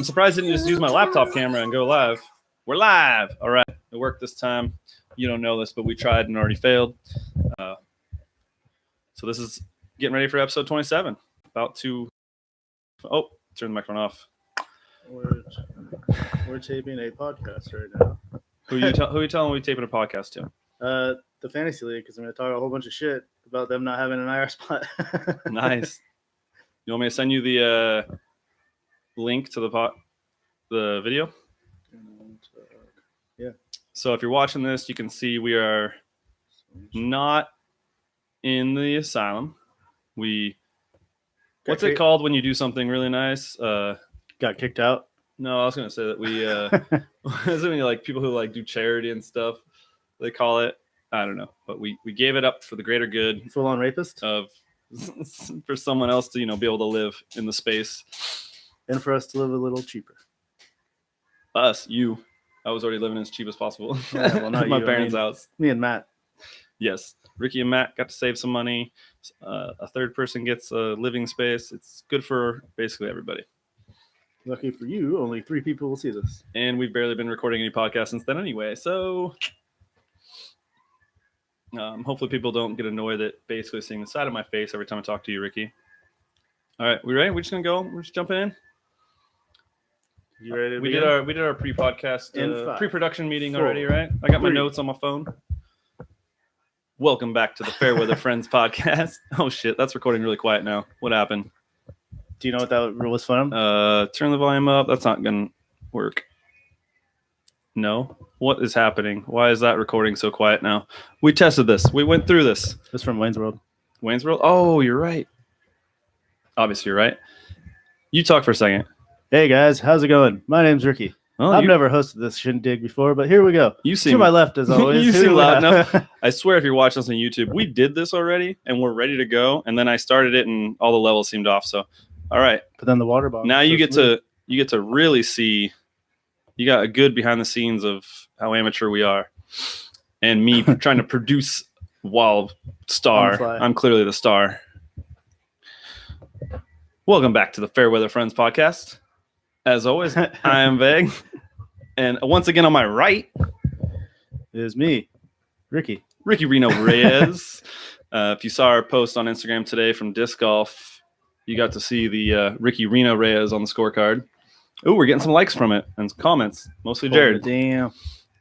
I'm surprised I didn't just use my laptop camera and go live. We're live. All right. It worked this time. You don't know this, but we tried and already failed. So this is getting ready for episode 27. About to... Oh, turn the microphone off. We're taping a podcast right now. Who are you telling we're taping a podcast to? The Fantasy League, because I'm going to talk a whole bunch of shit about them not having an IR spot. Nice. You want me to send you the link to the video? Yeah. So if you're watching this, you can see we are not in the asylum. What's it called when you do something really nice? Got kicked out. No, I was gonna say that we isn't it like people who like do charity and stuff, they call it. I don't know, but we gave it up for the greater good. Full on rapist of for someone else to be able to live in the space, and for us to live a little cheaper. You. I was already living as cheap as possible. Yeah, well, not my parents' house. Me and Matt. Yes, Ricky and Matt got to save some money. A third person gets a living space. It's good for basically everybody. Lucky for you, only 3 people will see this. And we've barely been recording any podcasts since then anyway. So hopefully people don't get annoyed at basically seeing the side of my face every time I talk to you, Ricky. All right, we ready? We're just gonna go. We're just jumping in. You ready? We did our pre-podcast pre-production meeting already, right? I got my notes on my phone. Welcome back to the Fairweather Friends podcast. Oh shit, that's recording really quiet now. What happened? Do you know what that was from? Turn the volume up. That's not gonna work. No. What is happening? Why is that recording so quiet now? We tested this. We went through this. It's from Wayne's World. Wayne's World? Oh, you're right. Obviously, you're right. You talk for a second. Hey guys, how's it going? My name's Ricky. Well, I've never hosted this shindig before, but here we go. You seem to my left as always. You seem loud enough. I swear, if you're watching us on YouTube, we did this already, and we're ready to go. And then I started it, and all the levels seemed off. So, all right. But then the water bottle. Now you get to really see. You got a good behind the scenes of how amateur we are, and me trying to produce while star. I'm clearly the star. Welcome back to the Fairweather Friends podcast. As always, I am Veg. And once again on my right is me, Ricky Reno Reyes. If you saw our post on Instagram today from disc golf, you got to see the Ricky Reno Reyes on the scorecard. Oh, we're getting some likes from it and some comments. Mostly Jared. Damn.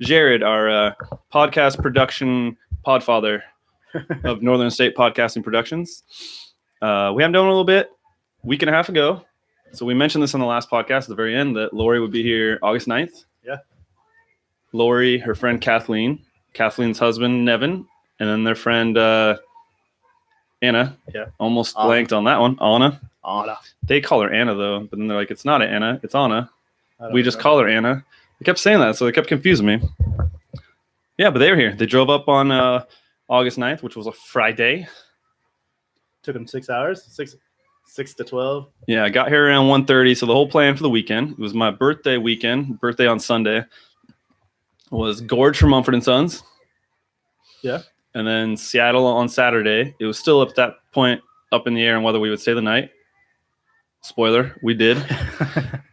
Jared, our podcast production podfather of Northern State Podcasting Productions. We haven't done it a little bit, week and a half ago. So we mentioned this on the last podcast at the very end that Lori would be here August 9th. Yeah. Lori, her friend Kathleen, Kathleen's husband Nevin, and then their friend Anna. Yeah. Almost blanked on that one. Anna. Anna. They call her Anna though, but then they're like, it's not Anna, it's Anna. We just call her Anna. They kept saying that, so they kept confusing me. Yeah, but they were here. They drove up on August 9th, which was a Friday. Took them 6 hours. 6 to 12. Yeah, I got here around 1:30. So the whole plan for the weekend, it was my birthday weekend, birthday on Sunday, was Gorge from Mumford & Sons. Yeah. And then Seattle on Saturday. It was still up at that point up in the air on whether we would stay the night. Spoiler, we did.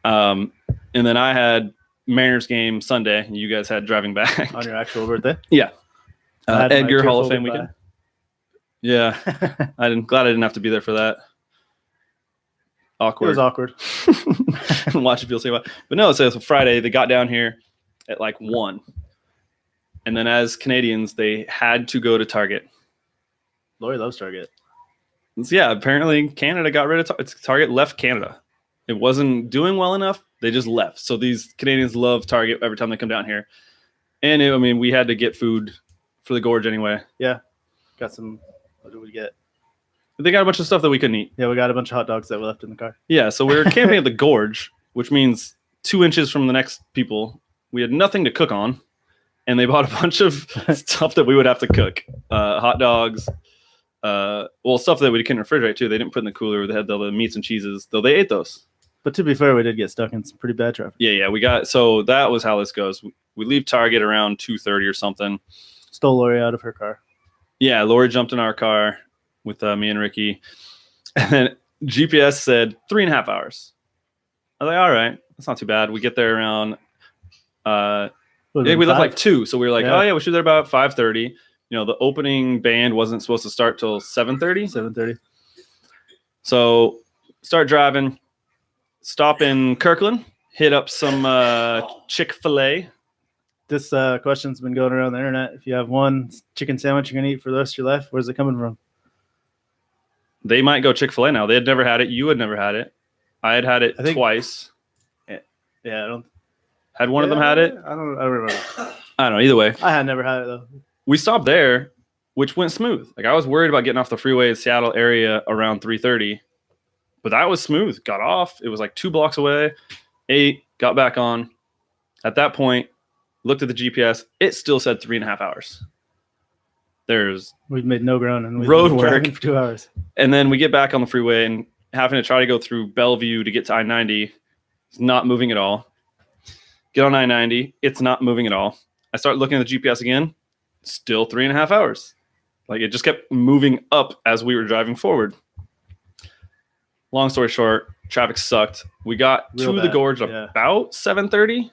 And then I had Mariners game Sunday, and you guys had driving back. On your actual birthday? Yeah. Edgar Hall of Fame weekend. Yeah. Glad I didn't have to be there for that. Awkward. It was awkward. Watch if you'll say what. But no, so it's a Friday. They got down here at like 1. And then as Canadians, they had to go to Target. Lori loves Target. So yeah, apparently Canada got rid of Target, left Canada. It wasn't doing well enough. They just left. So these Canadians love Target every time they come down here. And we had to get food for the Gorge anyway. Yeah. Got some. What did we get? They got a bunch of stuff that we couldn't eat. Yeah, we got a bunch of hot dogs that were left in the car. Yeah, so we were camping at the Gorge, which means 2 inches from the next people. We had nothing to cook on, and they bought a bunch of stuff that we would have to cook. Hot dogs, stuff that we couldn't refrigerate too. They didn't put in the cooler. They had the meats and cheeses, though they ate those. But to be fair, we did get stuck in some pretty bad traffic. Yeah, so that was how this goes. We leave Target around 2:30 or something. Stole Lori out of her car. Yeah, Lori jumped in our car with me and Ricky. And then GPS said 3.5 hours. I was like, all right. That's not too bad. We get there around. Would've Yeah, been we left 5? like 2, so we were like, Yeah. oh yeah, we should be there about 5:30. The opening band wasn't supposed to start till 7:30. 7:30. So start driving, stop in Kirkland, hit up some Chick-fil-A. This question's been going around the internet. If you have one chicken sandwich you're gonna eat for the rest of your life, where's it coming from? They might go Chick-fil-A now. They had never had it. You had never had it. I had it I think- twice. Yeah, I don't. Had one of them had it? I don't remember. I don't know. Either way, I had never had it though. we stopped there, which went smooth. Like I was worried about getting off the freeway in Seattle area around 3:30, but that was smooth. Got off. It was like 2 blocks away. Ate, got back on. At that point, looked at the GPS. It still said 3.5 hours. There's We've made no ground and we've Road been work. driving for 2 hours. And then we get back on the freeway and having to try to go through Bellevue to get to I-90. It's not moving at all. Get on I-90. It's not moving at all. I start looking at the GPS again. Still 3.5 hours. Like it just kept moving up as we were driving forward. Long story short, traffic sucked. We got Real to the bad, gorge yeah. about 7:30.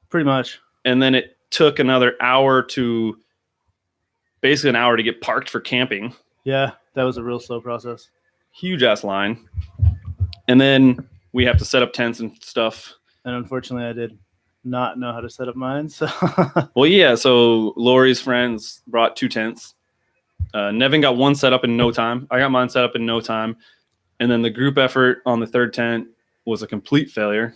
Pretty much. And then it took another hour to basically an hour to get parked for camping. Yeah, that was a real slow process. Huge ass line. And then we have to set up tents and stuff. And unfortunately, I did not know how to set up mine. So Well, yeah. So Lori's friends brought 2 tents. Nevin got one set up in no time. I got mine set up in no time. And then the group effort on the 3rd tent was a complete failure.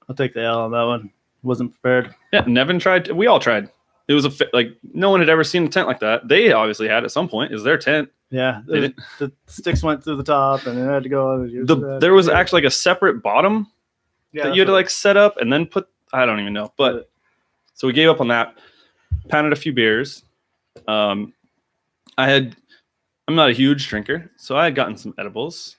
I'll take the L on that one. Wasn't prepared. Yeah, Nevin tried. We all tried. It was like no one had ever seen a tent like that. They obviously had at some point. It was their tent. Yeah, They didn't- the sticks went through the top, and it had to go on. There was actually like a separate bottom yeah, that you had to like set up and then put. I don't even know. But so we gave up on that. Pounded a few beers. I'm not a huge drinker, so I had gotten some edibles.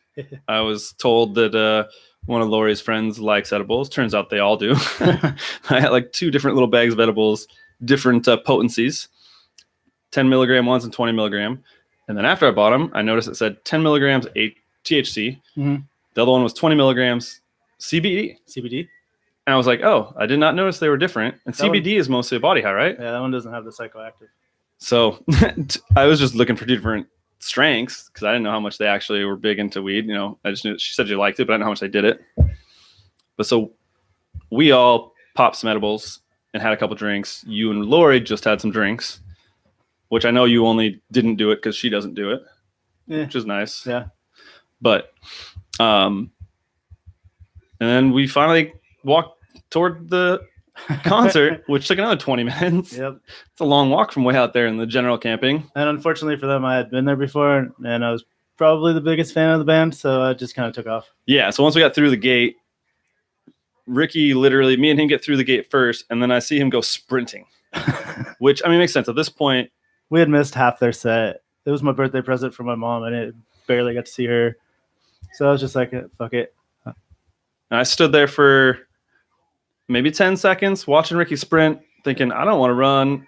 I was told that one of Lori's friends likes edibles. Turns out they all do. I had like 2 different little bags of edibles, different potencies, 10 milligram ones and 20 milligram. And then after I bought them, I noticed it said 10 milligrams THC. Mhm. The other one was 20 milligrams CBD. CBD. And I was like, oh, I did not notice they were different. And That CBD is mostly a body high, right? Yeah, that one doesn't have the psychoactive. So I was just looking for different strengths because I didn't know how much they actually were big into weed. I just knew she said she liked it, but I didn't know how much they did it. But so we all popped some edibles and had a couple drinks. You and Lori just had some drinks, which I know you only didn't do it because she doesn't do it, Yeah. which is nice. Yeah. But, and then we finally walked toward the concert, which took another 20 minutes. Yep. It's a long walk from way out there in the general camping. And unfortunately for them, I had been there before, and I was probably the biggest fan of the band, so I just kind of took off. Yeah. So once we got through the gate, Ricky literally, me and him get through the gate first, and then I see him go sprinting, which I mean makes sense. At this point, We had missed half their set. It was my birthday present for my mom, and I barely got to see her. So I was just like, fuck it. and I stood there for maybe 10 seconds watching Ricky sprint, thinking, I don't want to run.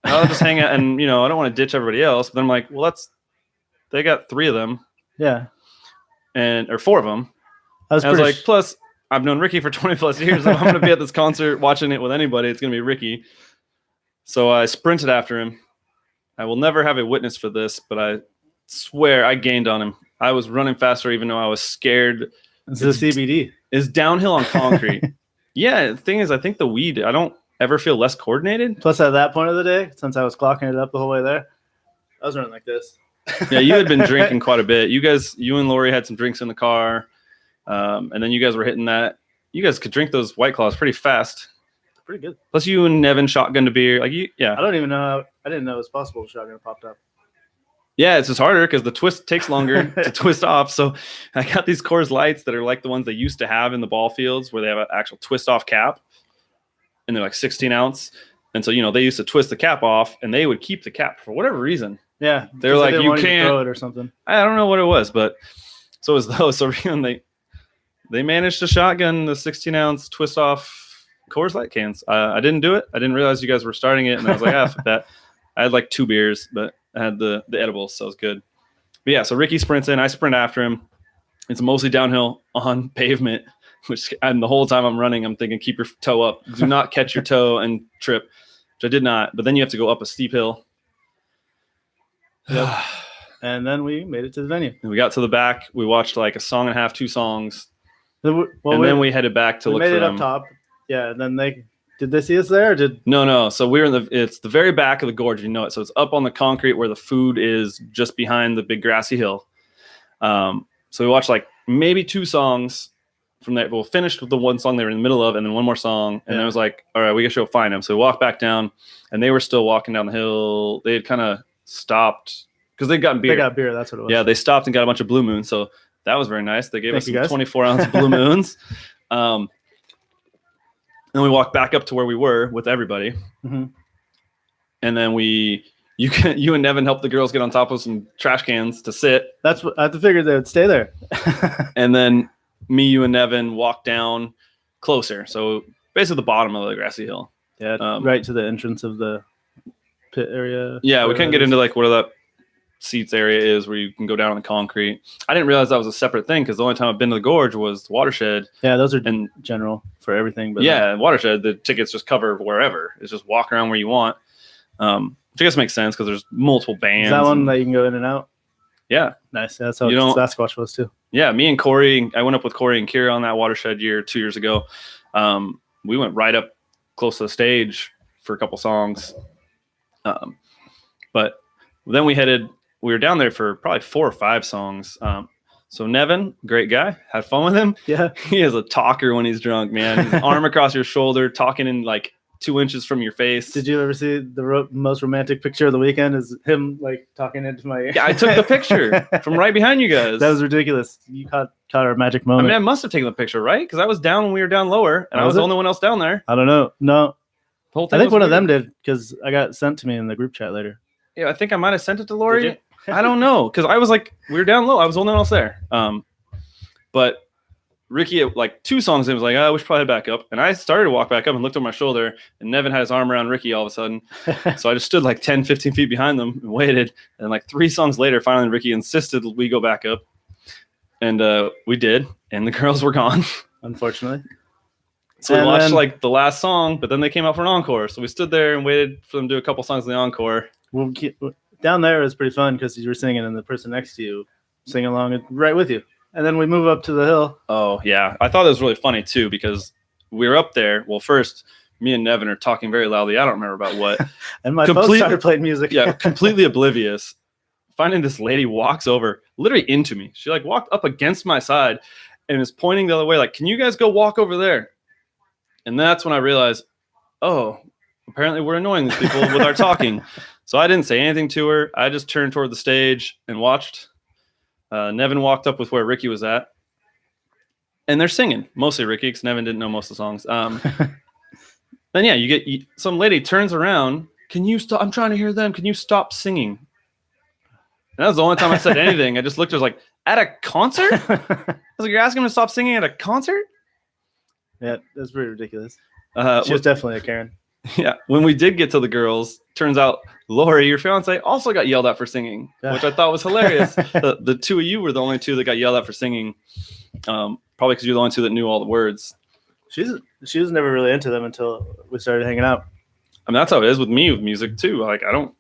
I'll just hang out and, I don't want to ditch everybody else. But then I'm like, well, they got 3 of them Yeah. or 4 of them. I was And I was pretty like, plus I've known Ricky for 20 plus years. If I'm going to be at this concert watching it with anybody, it's going to be Ricky. So I sprinted after him. I will never have a witness for this, but I swear I gained on him. I was running faster even though I was scared. It's the CBD. It's downhill on concrete. Yeah, the thing is, I think the weed, I don't ever feel less coordinated. Plus, at that point of the day, since I was clocking it up the whole way there, I was running like this. Yeah, you had been drinking quite a bit. You and Lori had some drinks in the car. And then you guys were hitting that. You guys could drink those White Claws pretty fast. Pretty good. Plus you and Nevin shotgunned a beer. Yeah. I don't even know. I didn't know it was possible. Shotgun popped up. Yeah, it's just harder because the twist takes longer to twist off. So I got these Coors Lights that are like the ones they used to have in the ball fields where they have an actual twist off cap. And they're like 16 ounce. And so, they used to twist the cap off and they would keep the cap for whatever reason. Yeah, They're 'cause I like, didn't you want to can't- throw it or something. I don't know what it was, but so it was those. So they managed to shotgun the 16 ounce twist off Coors Light cans. I didn't do it. I didn't realize you guys were starting it. And I was like, fuck that. I had like 2 beers, but I had the edibles, so it was good. But yeah, so Ricky sprints in. I sprint after him. It's mostly downhill on pavement. And the whole time I'm running, I'm thinking, keep your toe up. Do not catch your toe and trip, which I did not. But then you have to go up a steep hill. Yep. And then we made it to the venue. And we got to the back. We watched like a song and a half, 2 songs. Well, Then we headed back to we look made for it them. up top. Yeah, and then did they see us there? Or did No. So we're it's the very back of the gorge, you know it. So it's up on the concrete where the food is, just behind the big grassy hill. So we watched like maybe 2 songs from there. We'll finish with the one song they were in the middle of, and then one more song. And then it was like, all right, we gotta go find them. So we walked back down, and they were still walking down the hill. They had kind of stopped because they'd gotten beer. they got beer? That's what it was. Yeah, they stopped and got a bunch of Blue Moons. So that was very nice. They gave us Thank you, some guys. 24-ounce Blue Moons. Then we walked back up to where we were with everybody. Mhm. And then you and Nevin helped the girls get on top of some trash cans to sit. That's what I figured they would stay there. And then me, you, and Nevin walked down closer. So basically the bottom of the grassy hill. Yeah, Um, right to the entrance of the pit area. Yeah, we where couldn't that get is. into like where that seats area is where you can go down on the concrete. I didn't realize that was a separate thing because the only time I've been to the gorge was Watershed. Yeah, those are And general for everything. But yeah, Watershed, the tickets just cover wherever. It's just walk around where you want. Which I guess makes sense because there's multiple bands. is that one and- that you can go in and out? yeah. Nice. That's how You don't- Sasquatch was too. Yeah, me and Corey, I went up with Corey and Kira on that Watershed year 2 years ago. We went right up close to the stage for a couple songs. But then we were down there for probably 4 or 5 songs. So Nevin, great guy, had fun with him. Yeah. He is a talker when he's drunk, man. His arm across your shoulder, talking in like 2 inches from your face. Did you ever see the most romantic picture of the weekend? Is him like talking into my ear? Yeah, I took the picture from right behind you guys. That was ridiculous. You caught our magic I moment. mean, I must have taken the picture, right? Because I was down when we were down lower, and I was Was the it? only one else down there. I don't know. No, The whole I thing think was one of them weird. did because I got sent to me in the group chat later. Yeah, I think I might have sent it to Lori. Did you? I don't know, because I was like, we were down low. I was the only one else there. But Ricky, at like 2 songs in, was like, we should probably head back up. And I started to walk back up and looked over my shoulder, and Nevin had his arm around Ricky all of a sudden. So I just stood like 10, 15 feet behind them and waited. And like 3 songs later, finally, Ricky insisted we go back up. And we did, and the girls were gone. Unfortunately. So we And watched then- like the last song, but then they came out for an encore. So we stood there and waited for them to do a couple songs in the encore. Well, down there was pretty fun because you were singing and the person next to you singing along right with you. And then we move up to the hill. Oh, yeah. I thought it was really funny, too, because we were up there. Well, first, me and Nevin are talking very loudly. I don't remember about what. And my phone Completely- started playing music. Yeah, completely oblivious. Finding this lady walks over, literally into me. She, like, walked up against my side and is pointing the other way, like, can you guys go walk over there? And that's when I realized, oh, apparently we're annoying these people with our talking. So I didn't say anything to her. I just turned toward the stage and watched. Nevin walked up with where Ricky was at. And they're singing, mostly Ricky, because Nevin didn't know most of the songs. Then, yeah, some lady turns around. Can you stop? I'm trying to hear them. Can you stop singing? And that was the only time I said anything. I just looked at her like, at a concert? I was like, you're asking me to stop singing at a concert? Yeah, that's pretty ridiculous. Uh, She was definitely a Karen. Yeah, when we did get to the girls, turns out Lori, your fiance, also got yelled at for singing, which I thought was hilarious. The 2 of you were the only 2 that got yelled at for singing, probably because you're the only 2 that knew all the words. She was never really into them until we started hanging out. I mean, that's how it is with me with music too. Like, I don't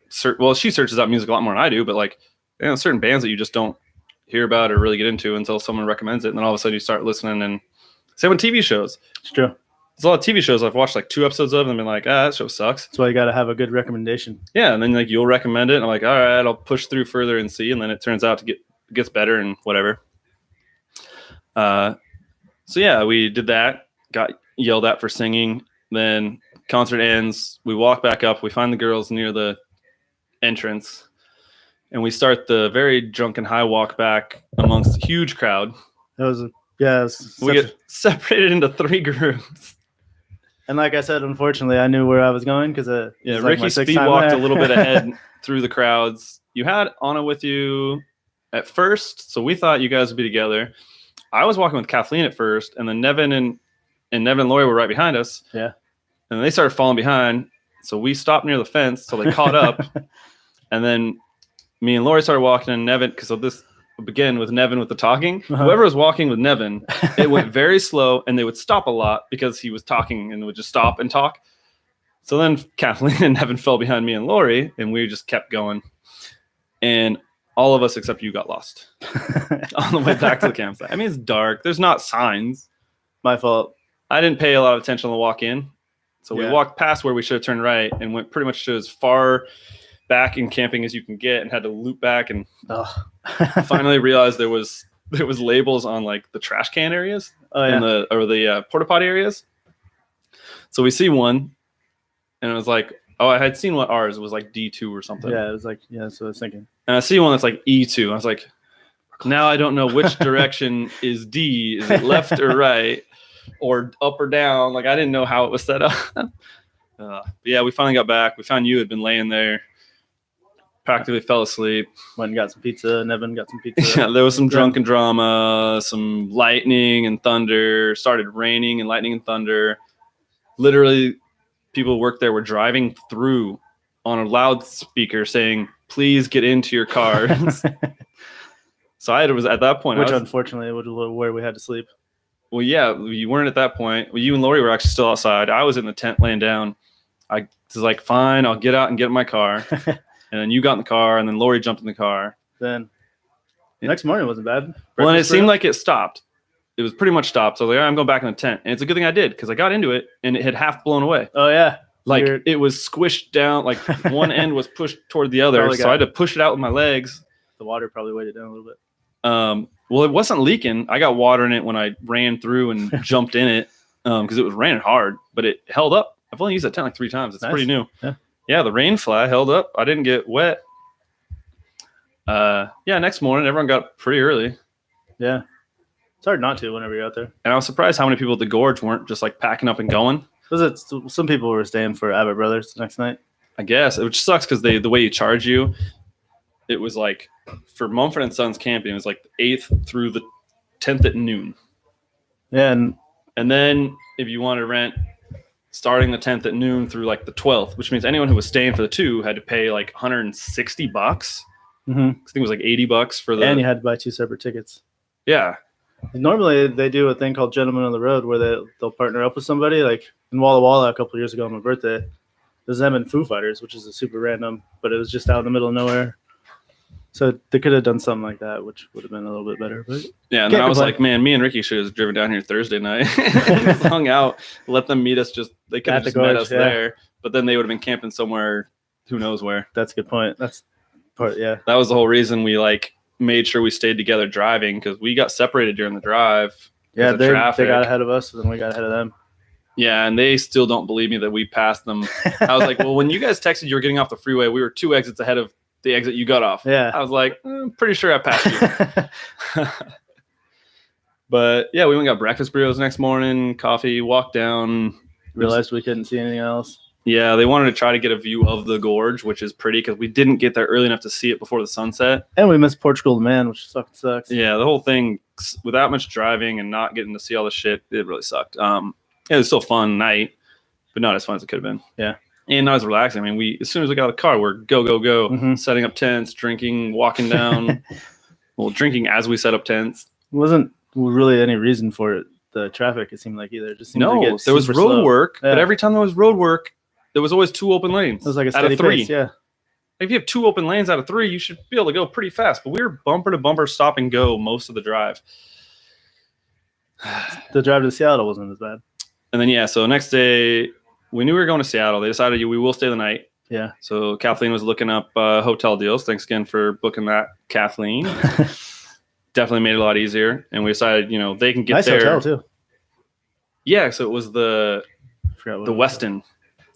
she searches out music a lot more than I do, but like, certain bands that you just don't hear about or really get into until someone recommends it, and then all of a sudden you start listening. And same with TV shows. It's true. There's a lot of TV shows I've watched like 2 episodes of and been like, that show sucks. That's why you got to have a good recommendation. Yeah, and then like you'll recommend it, and I'm like, all right, I'll push through further and see, and then it turns out to gets better and whatever. So yeah, we did that. Got yelled at for singing. Then concert ends. We walk back up. We find the girls near the entrance, and we start the very drunken high walk back amongst a huge crowd. It was We get separated into 3 groups. and like I said, unfortunately, I knew where I was going because Yeah, Ricky speed walked a little bit ahead through the crowds. You had Anna with you at first, so we thought you guys would be together. I was walking with Kathleen at first, and then Nevin and Nevin and Lori were right behind us. Yeah. And they started falling behind, so we stopped near the fence till they caught up. And then me and Lori started walking, and Nevin, because of this, again with Nevin with the talking. Uh-huh. Whoever was walking with Nevin, it went very slow, and they would stop a lot because he was talking and would just stop and talk. So then Kathleen and Nevin fell behind me and Lori, and we just kept going. And all of us except you got lost on the way back to the campsite. I mean, it's dark. There's not signs. My fault. I didn't pay a lot of attention on the walk in. So we Yeah. walked past where we should have turned right and went pretty much to as far back in camping as you can get and had to loop back and Oh. finally realized there was labels on like the trash can areas Oh yeah. and the porta potty areas. So we see one and it was like, oh, I had seen what ours was like D2 or something. Yeah, it was like, yeah, that's what I was thinking. And I see one that's like E2. I was like, now I don't know which direction is D. Is it left or right or up or down? Like I didn't know how it was set up. But yeah, we finally got back. We found you had been laying there, practically fell asleep. Went and got some pizza. Nevin got some pizza. Yeah, there was some drunken drama, some lightning and thunder. Started raining and lightning and thunder. Literally, people who worked there were driving through on a loudspeaker saying, "Please get into your cars." So I was at that point. Which unfortunately was where we had to sleep. Well, yeah, you weren't at that point. Well, you and Lori were actually still outside. I was in the tent laying down. I was like, fine, I'll get out and get in my car. And then you got in the car, and then Lori jumped in the car. Then the next morning wasn't bad. Well, and it Breakfast seemed burrito? like it stopped. It was pretty much stopped. So I was like, all right, I'm going back in the tent. And it's a good thing I did because I got into it, and it had half blown away. Oh yeah. Like You're- it was squished down. Like one end was pushed toward the other. Probably So I had to push it out with my legs. the water probably weighed it down a little bit. Well, it wasn't leaking. I got water in it when I ran through and jumped in it because it was raining hard, but it held up. I've only used that tent like 3 times. It's Nice. pretty new. Yeah. The rain fly held up. I didn't get wet. Next morning, everyone got up pretty early. Yeah. It's hard not to whenever you're out there. And I was surprised how many people at the gorge weren't just like packing up and going. Was it some people were staying for Abbott Brothers the next night? I guess, which sucks because the way you charge you, it was like for Mumford and Sons camping, it was like the 8th through the 10th at noon. Yeah, and And then if you want to rent starting the 10th at noon through like the 12th, which means anyone who was staying for the 2 had to pay like $160. I think it was like $80 for the. and you had to buy 2 separate tickets. Yeah. Normally they do a thing called Gentlemen on the Road where they'll partner up with somebody. Like in Walla Walla a couple of years ago on my birthday, it was them and Foo Fighters, which is a super random, but it was just out in the middle of nowhere. So they could have done something like that, which would have been a little bit better. But Yeah. And then Can't I was complain. like, man, me and Ricky should have driven down here Thursday night, just hung out, let them meet us. They could At have the just met gorge, us yeah. there, but then they would have been camping somewhere, who knows where. that's a good point. That's part, yeah. That was the whole reason we like made sure we stayed together driving because we got separated during the drive. Yeah, of they traffic. got ahead of us, and then we got ahead of them. Yeah, and they still don't believe me that we passed them. I was like, well, when you guys texted you were getting off the freeway, we were 2 exits ahead of the exit you got off. Yeah. I was like, I'm pretty sure I passed you. But yeah, we went and got breakfast burritos next morning, coffee, walked down. Realized we couldn't see anything else. Yeah, they wanted to try to get a view of the gorge, which is pretty because we didn't get there early enough to see it before the sunset. And we missed Portugal the Man, which fucking sucks. Yeah, the whole thing without much driving and not getting to see all the shit, it really sucked. It was still a fun night, but not as fun as it could have been. Yeah. And not as relaxing. I mean, as soon as we got out of the car, we're go, Mhm. setting up tents, drinking, walking down. Well, drinking as we set up tents. Wasn't really any reason for it. The traffic, it seemed like either. It just seemed to No, get there was super road slow. work, but Yeah. every time there was road work, there was always 2 open lanes. It was like a out steady of 3. pace, yeah. If you have 2 open lanes out of 3, you should be able to go pretty fast. But we were bumper to bumper, stop and go most of the drive. The drive to Seattle wasn't as bad. And then, so next day, we knew we were going to Seattle. They decided we will stay the night. Yeah. So Kathleen was looking up hotel deals. Thanks again for booking that, Kathleen. Definitely made it a lot easier. And we decided, they can get Nice there. hotel too. Yeah, so it was the Forgot what it was. Westin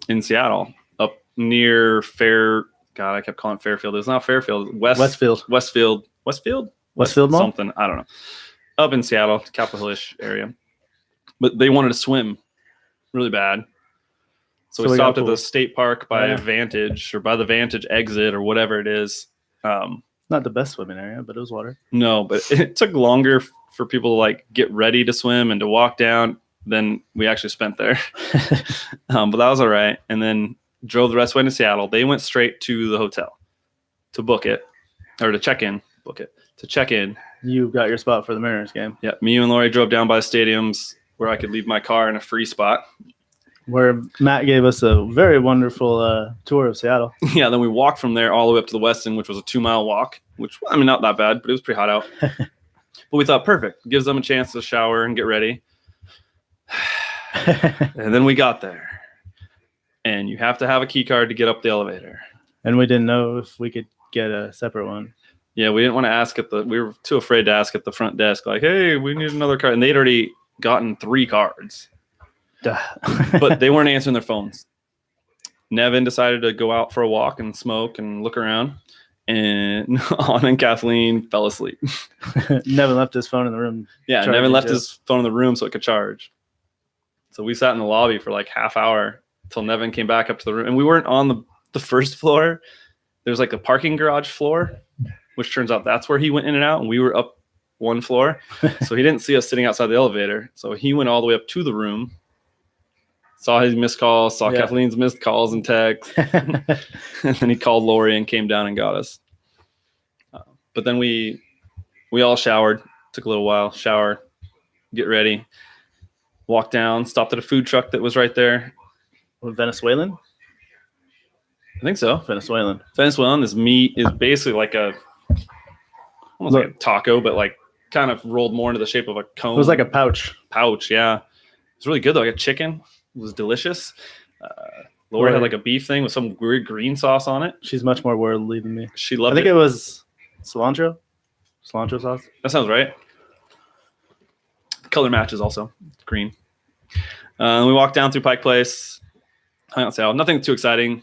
in Seattle, up near Fair. God, I kept calling it Fairfield. It's not Fairfield. Westfield. Westfield. Westfield Mall? Something. I don't know. Up in Seattle, Capitol Hill-ish area. But they wanted to swim really bad. So we we got stopped at pool. the state park by Yeah. Vantage or by the Vantage exit or whatever it is. Not the best swimming area, but it was water. No, but it took longer for people to like get ready to swim and to walk down than we actually spent there. But that was all right. And then drove the rest of the way to Seattle. They went straight to the hotel to book it or to check in, book it, to check in. You got your spot for the Mariners game, Yeah, me, you, and Lori drove down by the stadiums where I could leave my car in a free spot. where Matt gave us a very wonderful tour of Seattle. Yeah, then we walked from there all the way up to the Westin, which was a 2-mile walk, which, I mean, not that bad, but it was pretty hot out. But we thought, perfect. Gives them a chance to shower and get ready. And then we got there. And you have to have a key card to get up the elevator. And we didn't know if we could get a separate one. Yeah, we didn't want to ask we were too afraid to ask at the front desk, like, hey, we need another card. And they'd already gotten 3 cards, but they weren't answering their phones. Nevin decided to go out for a walk and smoke and look around. And Anna and Kathleen fell asleep. Nevin left his phone in the room. Yeah, charging, Nevin left too. his phone in the room so it could charge. So we sat in the lobby for like half hour until Nevin came back up to the room. And we weren't on the first floor. There's like a parking garage floor, which turns out that's where he went in and out. And we were up 1 floor. So he didn't see us sitting outside the elevator. So he went all the way up to the room, saw his missed calls, saw Yeah. Kathleen's missed calls and texts. And then he called Lori and came down and got us. But then we all showered, took a little while, shower, get ready, walked down, stopped at a food truck that was right there. Venezuelan? I think so. Venezuelan. Venezuelan. This meat is basically like almost like a taco, but like kind of rolled more into the shape of a cone. It was like a pouch. pouch. Yeah, it's really good though. Like a chicken, it was delicious. Laura had like a beef thing with some weird green sauce on it. She's much more worldly than me. She I loved think it. it was cilantro sauce. That sounds right. The color matches also green. We walked down through Pike Place, hung out Seattle. Nothing too exciting.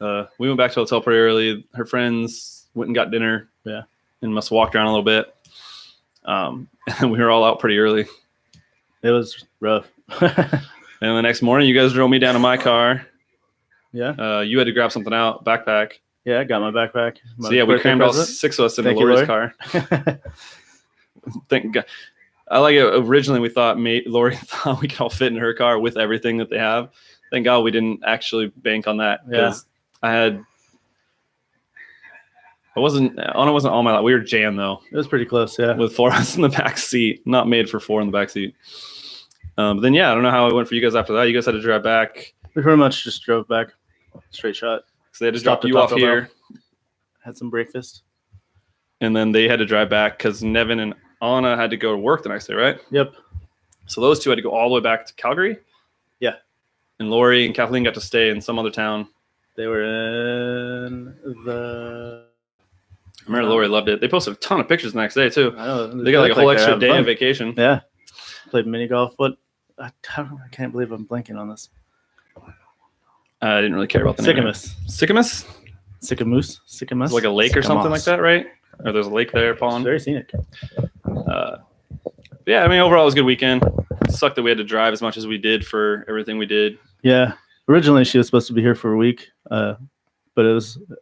We went back to the hotel pretty early. Her friends went and got dinner. Yeah. And must have walked around a little bit. And we were all out pretty early. It was rough. And the next morning, you guys drove me down to my car. Yeah. You had to grab something out, backpack. Yeah, I got my backpack. So yeah, we crammed all 6 of us into Thank you, Lori's Lori. car. Thank God. I like it. Originally, we thought Lori thought we could all fit in her car with everything that they have. Thank God we didn't actually bank on that because Anna wasn't on my lap. We were jammed though. It was pretty close, yeah. With 4 of us in the back seat, not made for 4 in the back seat. But then yeah, I don't know how it went for you guys after that. You guys had to drive back. We pretty much just drove back, straight shot. So they had to Stopped drop at you off Taco here, Bell. Had some breakfast. and then they had to drive back because Nevin and Anna had to go to work the next day, right? Yep. So those 2 had to go all the way back to Calgary. Yeah. And Lori and Kathleen got to stay in some other town. They were in the. I remember Lori loved it. They posted a ton of pictures the next day too. I know. They got like a whole they're extra having day fun. of vacation. Yeah. Played mini golf, but I can't believe I'm blanking on this. I didn't really care about the name. Sycamus. Sycamus? Sycamus? Sycamus? It's like a lake or something like that, right? Or there's a lake there, It's pond. very scenic. Yeah, I mean, overall, it was a good weekend. It sucked that we had to drive as much as we did for everything we did. Yeah. Originally, she was supposed to be here for a week, but it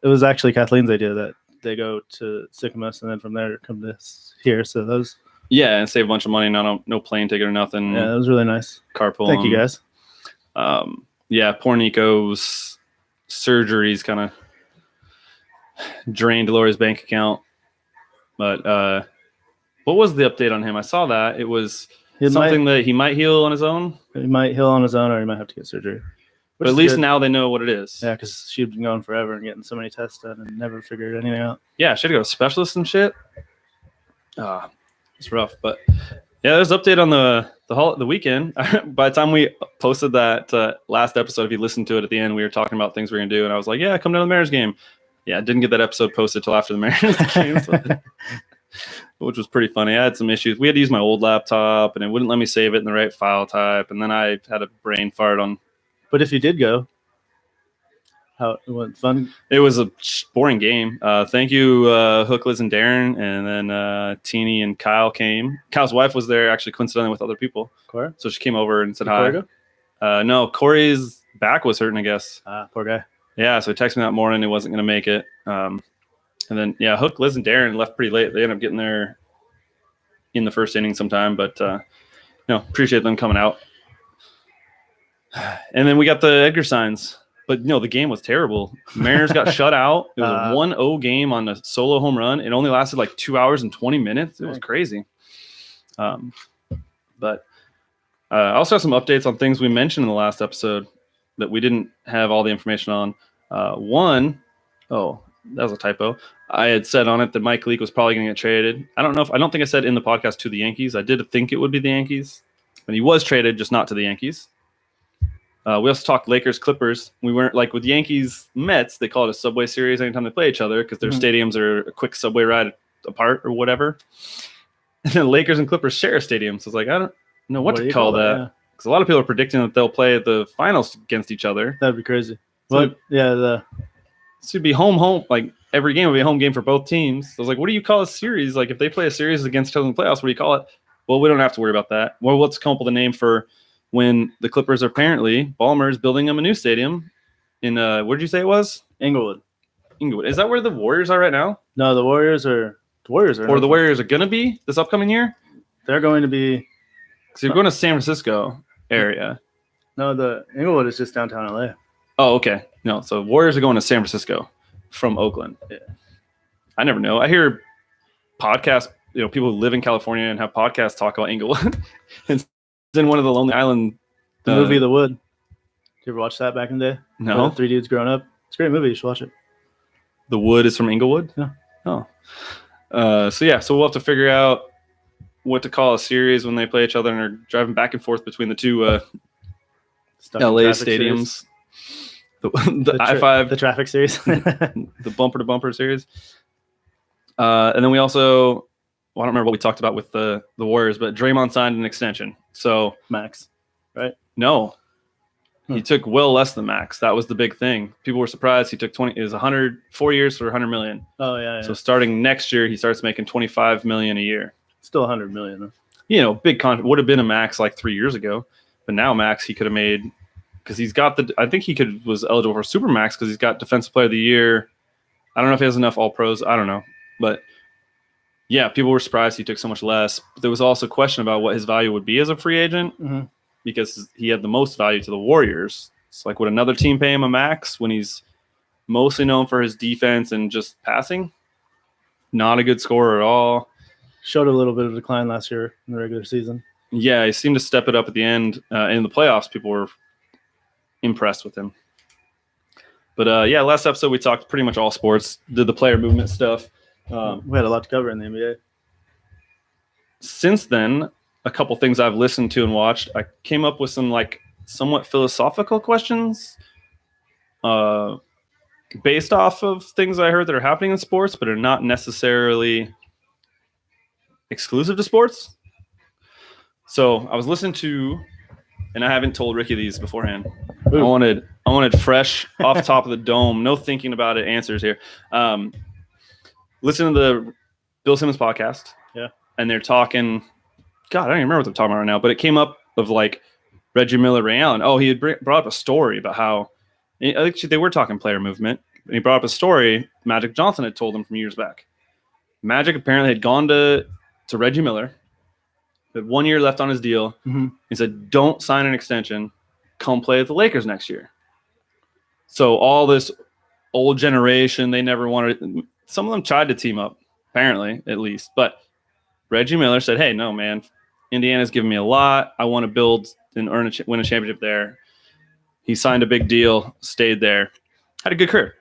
was actually Kathleen's idea that they go to Sycamus and then from there come to here. So that was Yeah, and save a bunch of money. No plane ticket or nothing. that was really nice. Carpool. Thank you guys. Yeah, poor Nico's surgeries kind of drained Lori's bank account. But what was the update on him? I saw that it was something that he might heal on his own. He might heal on his own, or he might have to get surgery. But at least now they know what it is. Yeah, because she'd been going forever and getting so many tests done and never figured anything out. Yeah, she had to go to specialists and shit. It's rough, but yeah, there's an update on the weekend. By the time we posted that last episode, if you listened to it at the end, we were talking about things we were gonna do, and I was like, "Yeah, come down to the Mariners game." Yeah, I didn't get that episode posted till after the Mariners game, which was pretty funny. I had some issues. We had to use my old laptop, and it wouldn't let me save it in the right file type, and then I had a brain fart on. But if you did go, how it went fun? It was a boring game. Thank you, Hook, Liz, and Darren, and then Teeny and Kyle came. Kyle's wife was there, actually coincidentally with other people, Cora? so she came over and said Did hi. Cora go? No, Corey's back was hurting, I guess. Poor guy. Yeah, so he texted me that morning. He wasn't going to make it. And then, yeah, Hook, Liz, and Darren left pretty late. They ended up getting there in the first inning sometime, but appreciate them coming out. And then we got the Edgar signs. But no, the game was terrible. Mariners got shut out. It was a 1-0 game on a solo home run. It only lasted like 2 hours and 20 minutes. It was crazy. But I also have some updates on things we mentioned in the last episode that we didn't have all the information on. One, that was a typo. I had said on it that Mike Leake was probably going to get traded. I don't think I said in the podcast to the Yankees. I did think it would be the Yankees, but he was traded, just not to the Yankees. We also talked Lakers Clippers. We weren't like with Yankees Mets. They call it a subway series anytime they play each other because their stadiums are a quick subway ride apart or whatever. And then Lakers and Clippers share a stadium. So it's like, I don't know what to call that. Because a lot of people are predicting that they'll play the finals against each other. That'd be crazy. So But yeah, this would be home. Like every game would be a home game for both teams. So I was like, what do you call a series? Like if they play a series against each other in the playoffs, what do you call it? Well, we don't have to worry about that. Well, let's come up with a name for when the Clippers are apparently Ballmer's building them a new stadium in where did you say it was? Inglewood. Is that where the Warriors are right now? No, the Warriors are Or the Warriors are gonna be this upcoming year? They're going to be. So you're going to San Francisco area. No, the Inglewood is just downtown LA. Oh, okay. No, so Warriors are going to San Francisco from Oakland. Yeah. I never know. I hear podcasts, people who live in California and have podcasts talk about Inglewood. It's in one of the Lonely Island. The movie The Wood. Did you ever watch that back in the day? No. The three dudes growing up. It's a great movie. You should watch it. The Wood is from Inglewood? Yeah. Oh. So we'll have to figure out what to call a series when they play each other and are driving back and forth between the two LA stadiums. The I-5. The traffic series. The bumper-to-bumper series. And then we also, I don't remember what we talked about with the Warriors, but Draymond signed an extension. So max, right? No. He took well less than max. That was the big thing. People were surprised. He took 4 years for $100 million. Oh, yeah. So starting next year, he starts making $25 million a year. Still $100 million, though. Big contract. Would have been a max like 3 years ago. But now max he could have made, because he's got I think he was eligible for super max because he's got defensive player of the year. I don't know if he has enough all pros. I don't know. But yeah, people were surprised he took so much less. But there was also a question about what his value would be as a free agent because he had the most value to the Warriors. It's like, would another team pay him a max when he's mostly known for his defense and just passing? Not a good scorer at all. Showed a little bit of decline last year in the regular season. Yeah, he seemed to step it up at the end. In the playoffs, people were impressed with him. But last episode we talked pretty much all sports, did the player movement stuff. We had a lot to cover in the NBA. Since then, a couple things I've listened to and watched, I came up with some somewhat philosophical questions based off of things I heard that are happening in sports, but are not necessarily exclusive to sports. So I was listening to, and I haven't told Ricky these beforehand. I wanted fresh off the top of the dome, no thinking about it answers here. Listen to the Bill Simmons podcast. Yeah. And they're talking, God, I don't even remember what they're talking about right now, but it came up of Reggie Miller, Ray Allen. Oh, he had brought up a story about how, actually they were talking player movement, and he brought up a story Magic Johnson had told him from years back. Magic apparently had gone to Reggie Miller, had 1 year left on his deal. He said, don't sign an extension, come play with the Lakers next year. So all this old generation, they never wanted, some of them tried to team up, apparently, at least. But Reggie Miller said, hey, no, man, Indiana's giving me a lot. I want to build and win a championship there. He signed a big deal, stayed there, had a good career.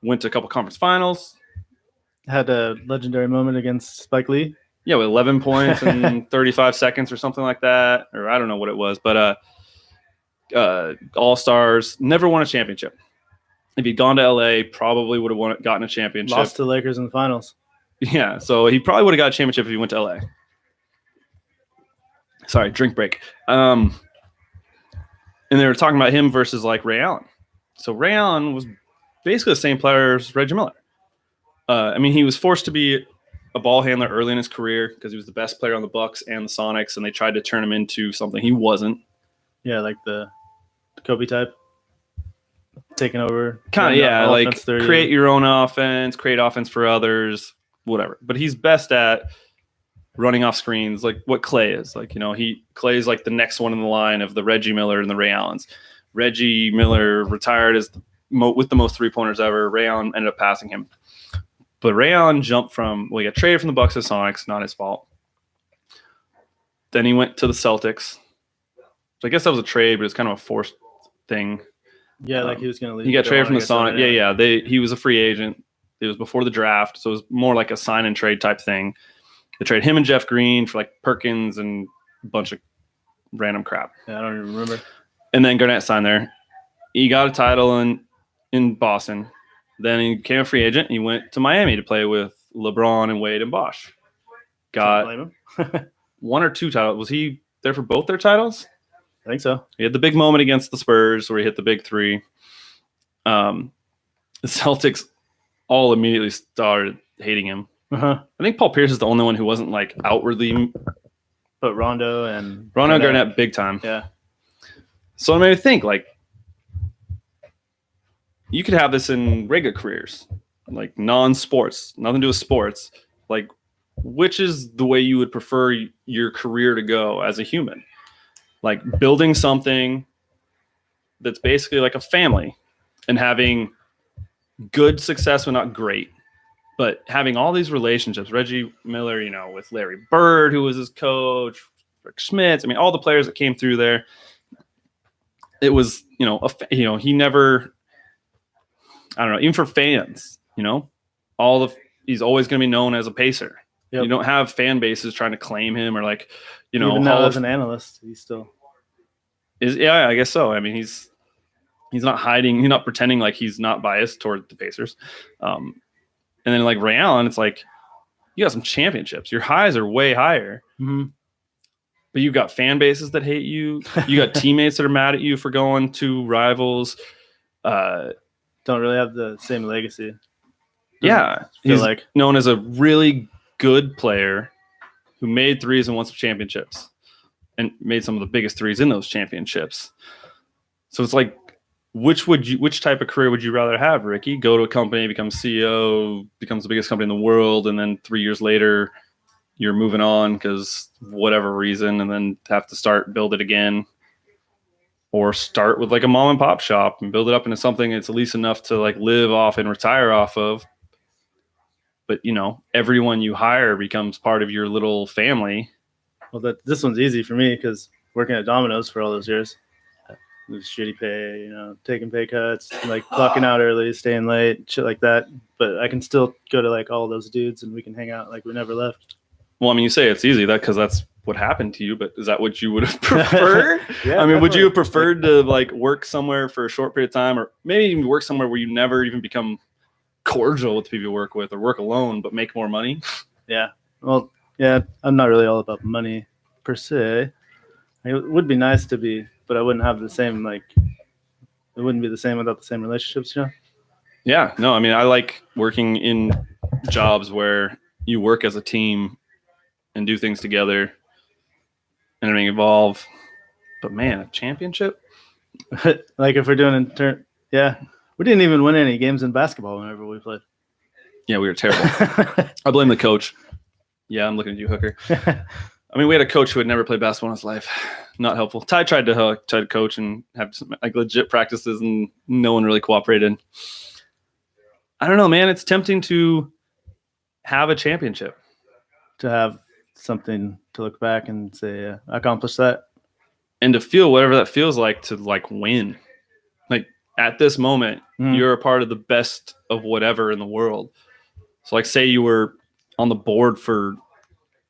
Went to a couple conference finals. Had a legendary moment against Spike Lee. Yeah, with 11 points in 35 seconds or something like that. Or I don't know what it was. But All-Stars, never won a championship. If he'd gone to LA, probably would have gotten a championship. Lost to the Lakers in the finals. Yeah, so he probably would have got a championship if he went to LA. Sorry, drink break. And they were talking about him versus Ray Allen. So Ray Allen was basically the same player as Reggie Miller. He was forced to be a ball handler early in his career because he was the best player on the Bucks and the Sonics, and they tried to turn him into something he wasn't. Yeah, like the Kobe type. Taking over. Kind of, yeah. Create your own offense, create offense for others, whatever. But he's best at running off screens, like what Clay is. Clay's like the next one in the line of the Reggie Miller and the Ray Allens. Reggie Miller retired as with the most 3-pointers ever. Rayon ended up passing him. But Rayon jumped he got traded from the Bucks to Sonics, not his fault. Then he went to the Celtics. So I guess that was a trade, but it's kind of a forced thing. Yeah, like he was going to leave. He got traded from the Sonics. Yeah. He was a free agent. It was before the draft, so it was more like a sign and trade type thing. They traded him and Jeff Green for like Perkins and a bunch of random crap. Yeah, I don't even remember. And then Garnett signed there. He got a title in Boston. Then he became a free agent. He went to Miami to play with LeBron and Wade and Bosh. Got Can't blame him. 1 or 2 titles. Was he there for both their titles? I think so. He had the big moment against the Spurs where he hit the big 3. The Celtics all immediately started hating him. Uh-huh. I think Paul Pierce is the only one who wasn't like outwardly. But Rondo and Garnett big time. Yeah. So it made me think, like, you could have this in regular careers, like non-sports, nothing to do with sports. Like, which is the way you would prefer your career to go as a human? Like building something that's basically like a family and having good success, but not great. But having all these relationships, Reggie Miller, with Larry Bird, who was his coach, Rick Schmitz, all the players that came through there. It was, he never, I don't know, even for fans, he's always going to be known as a Pacer. Yep. You don't have fan bases trying to claim him or like, even now as an analyst, he still is. Yeah, I guess so. He's not hiding. He's not pretending like he's not biased toward the Pacers. And then like Ray Allen, it's like you got some championships. Your highs are way higher. Mm-hmm. But you've got fan bases that hate you. You got teammates that are mad at you for going to rivals. Don't really have the same legacy. Yeah. He's like known as a really good player who made threes and won some championships and made some of the biggest threes in those championships. So it's like, which type of career would you rather have, Ricky? Go to a company, become CEO, becomes the biggest company in the world, and then 3 years later you're moving on because whatever reason, and then have to build it again, or start with like a mom and pop shop and build it up into something that's at least enough to like live off and retire off of. But everyone you hire becomes part of your little family. Well, this one's easy for me because working at Domino's for all those years, it was shitty pay, taking pay cuts, like clocking out early, staying late, shit like that. But I can still go to like all those dudes and we can hang out like we never left. Well, you say it's easy because that's what happened to you, but is that what you would have preferred? Yeah, would you have preferred to like work somewhere for a short period of time, or maybe even work somewhere where you never even become cordial with the people you work with, or work alone but make more money? Yeah. Well, yeah, I'm not really all about money per se. It would be nice to be, but I wouldn't have the same, like, it wouldn't be the same without the same relationships, Yeah. No, I like working in jobs where you work as a team and do things together and evolve. But man, a championship? Like if we're doing yeah. We didn't even win any games in basketball whenever we played. Yeah, we were terrible. I blame the coach. Yeah, I'm looking at you, Hooker. We had a coach who had never played basketball in his life. Not helpful. Ty tried to coach and have some like legit practices, and no one really cooperated. I don't know, man. It's tempting to have a championship. To have something to look back and say, I accomplished that. And to feel whatever that feels like to like win. Like at this moment, you're a part of the best of whatever in the world. So like say you were on the board for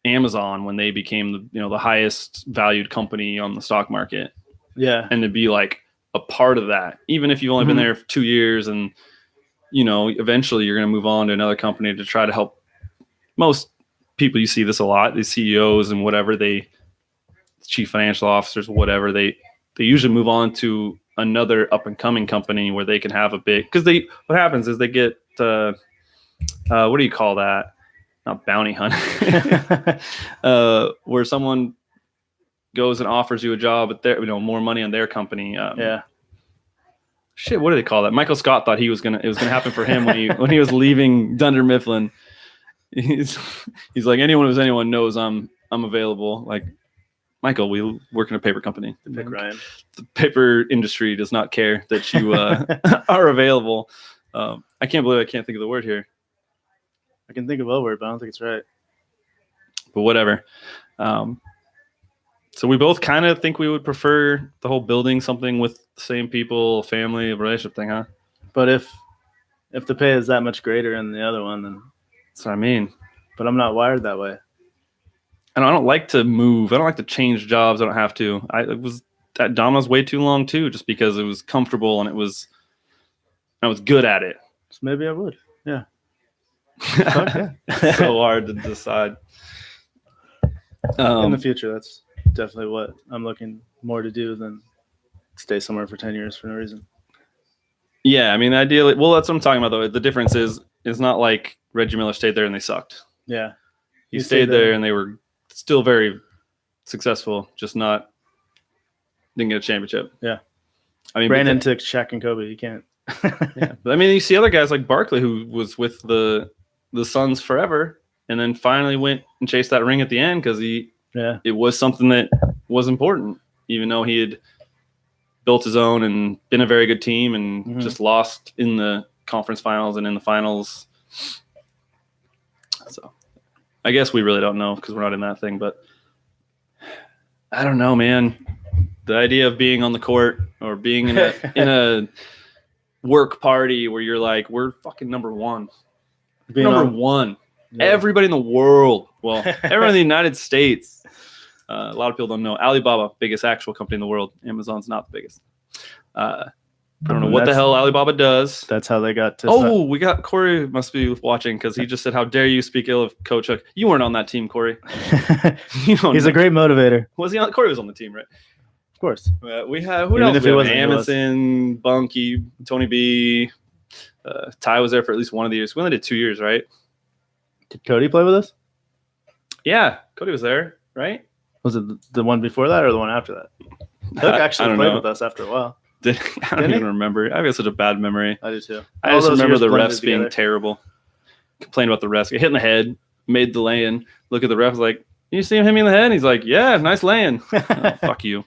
Amazon when they became the highest valued company on the stock market. Yeah. And to be like a part of that, even if you've only been there for 2 years, and eventually you're going to move on to another company to try to help. Most people, you see this a lot, these CEOs and whatever, chief financial officers, whatever, they usually move on to another up and coming company where they can have a big, because what happens is they get what do you call that? Not bounty hunt. Where someone goes and offers you a job at their, more money on their company. Yeah. Shit, what do they call that? Michael Scott thought it was gonna happen for him when he was leaving Dunder Mifflin. He's like, anyone who's anyone knows I'm available. Like, Michael, we work in a paper company. Pick Ryan. The paper industry does not care that you are available. I can't believe I can't think of the word here, I can think of a word, but I don't think it's right. but whatever. So we both kind of think we would prefer the whole building something with the same people, family, relationship thing, huh? But if the pay is that much greater in the other one, then. That's what I mean. But I'm not wired that way. And I don't like to move. I don't like to change jobs. I don't have to. I was at Domino's way too long too, just because it was comfortable and I was good at it. So maybe I would. Yeah. Fuck yeah. So hard to decide. In the future, that's definitely what I'm looking more to do than stay somewhere for 10 years for no reason. Yeah, I mean, ideally, well, that's what I'm talking about though. The difference is it's not like Reggie Miller stayed there and they sucked. Yeah. He stayed there and they were still very successful, just didn't get a championship. Yeah. I mean, Brandon took Shaq and Kobe. You can't. Yeah. But I mean, you see other guys like Barkley, who was with the Suns forever, and then finally went and chased that ring at the end because it was something that was important, even though he had built his own and been a very good team and just lost in the conference finals and in the finals. So I guess we really don't know because we're not in that thing, but I don't know, man. The idea of being on the court or being in a work party where you're like, we're fucking number one. One. Yeah. Everybody in the world. Well, everyone in the United States. A lot of people don't know. Alibaba, biggest actual company in the world. Amazon's not the biggest. I don't know what the hell Alibaba does. That's how they got to. Oh, we got Corey must be watching because he just said, "How dare you speak ill of Coach Hook? You weren't on that team, Corey." He's a great motivator. Was he on? Corey was on the team, right? Of course. We have who else? We have Amundsen, Bunky, Tony B. Ty was there for at least one of the years. We only did 2 years, right? Did Cody play with us? Yeah, Cody was there, right? Was it the one before that or the one after that? Hook actually played with us after a while. I don't even remember. I have such a bad memory. I do too. I just remember the refs being terrible. Complained about the refs. Get hit in the head, made the lay-in. Look at the refs like, you see him hit me in the head? And he's like, yeah, nice lay-in. Oh, fuck you.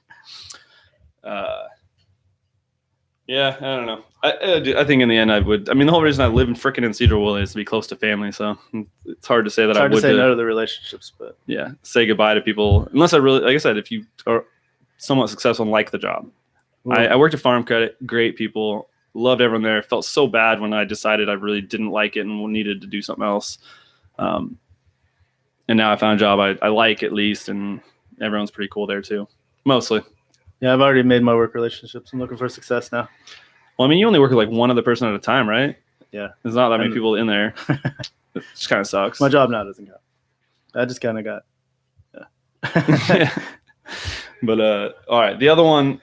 Yeah, I don't know. I think in the end I would. I mean, the whole reason I live in frickin' in Cedar Woolley is to be close to family. So it's hard to say that I would. It's hard to say no to the relationships, but yeah, say goodbye to people unless I really, like I said, if you are somewhat successful and like the job. I worked at Farm Credit, great people, loved everyone there. Felt so bad when I decided I really didn't like it and needed to do something else. And now I found a job I like at least, and everyone's pretty cool there too, mostly. Yeah, I've already made my work relationships. I'm looking for success now. Well, I mean, you only work with like one other person at a time, right? Yeah. There's not that many people in there. It just kind of sucks. My job now doesn't count. I just kind of got, yeah. But, all right. The other one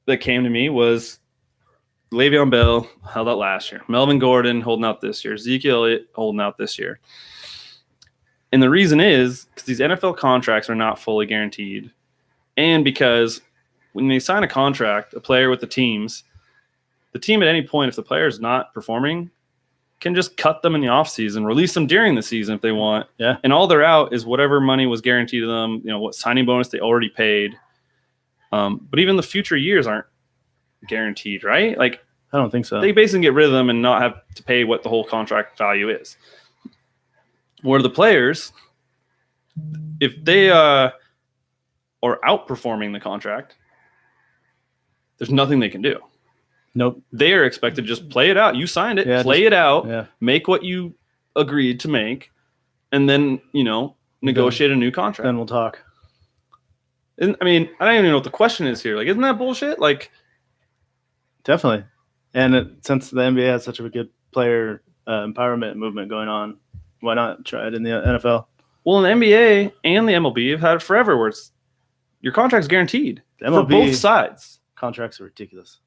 that came to me was Le'Veon Bell held out last year. Melvin Gordon holding out this year. Ezekiel Elliott holding out this year. And the reason is because these NFL contracts are not fully guaranteed. And because when they sign a contract, a player with the team at any point, if the player is not performing, can just cut them in the offseason, release them during the season if they want. Yeah. And all they're out is whatever money was guaranteed to them, what signing bonus they already paid. But even the future years aren't guaranteed, right? Like, I don't think so. They basically get rid of them and not have to pay what the whole contract value is. Where the players, if they are outperforming the contract, there's nothing they can do. Nope. They are expected to just play it out. You signed it, play it out, make what you agreed to make, and then, negotiate a new contract. Then we'll talk. And, I mean, I don't even know what the question is here. Like, isn't that bullshit? Like, definitely. And since the NBA has such a good player empowerment movement going on, why not try it in the NFL? Well, in the NBA and the MLB have had it forever where your contract's guaranteed for both sides. Contracts are ridiculous.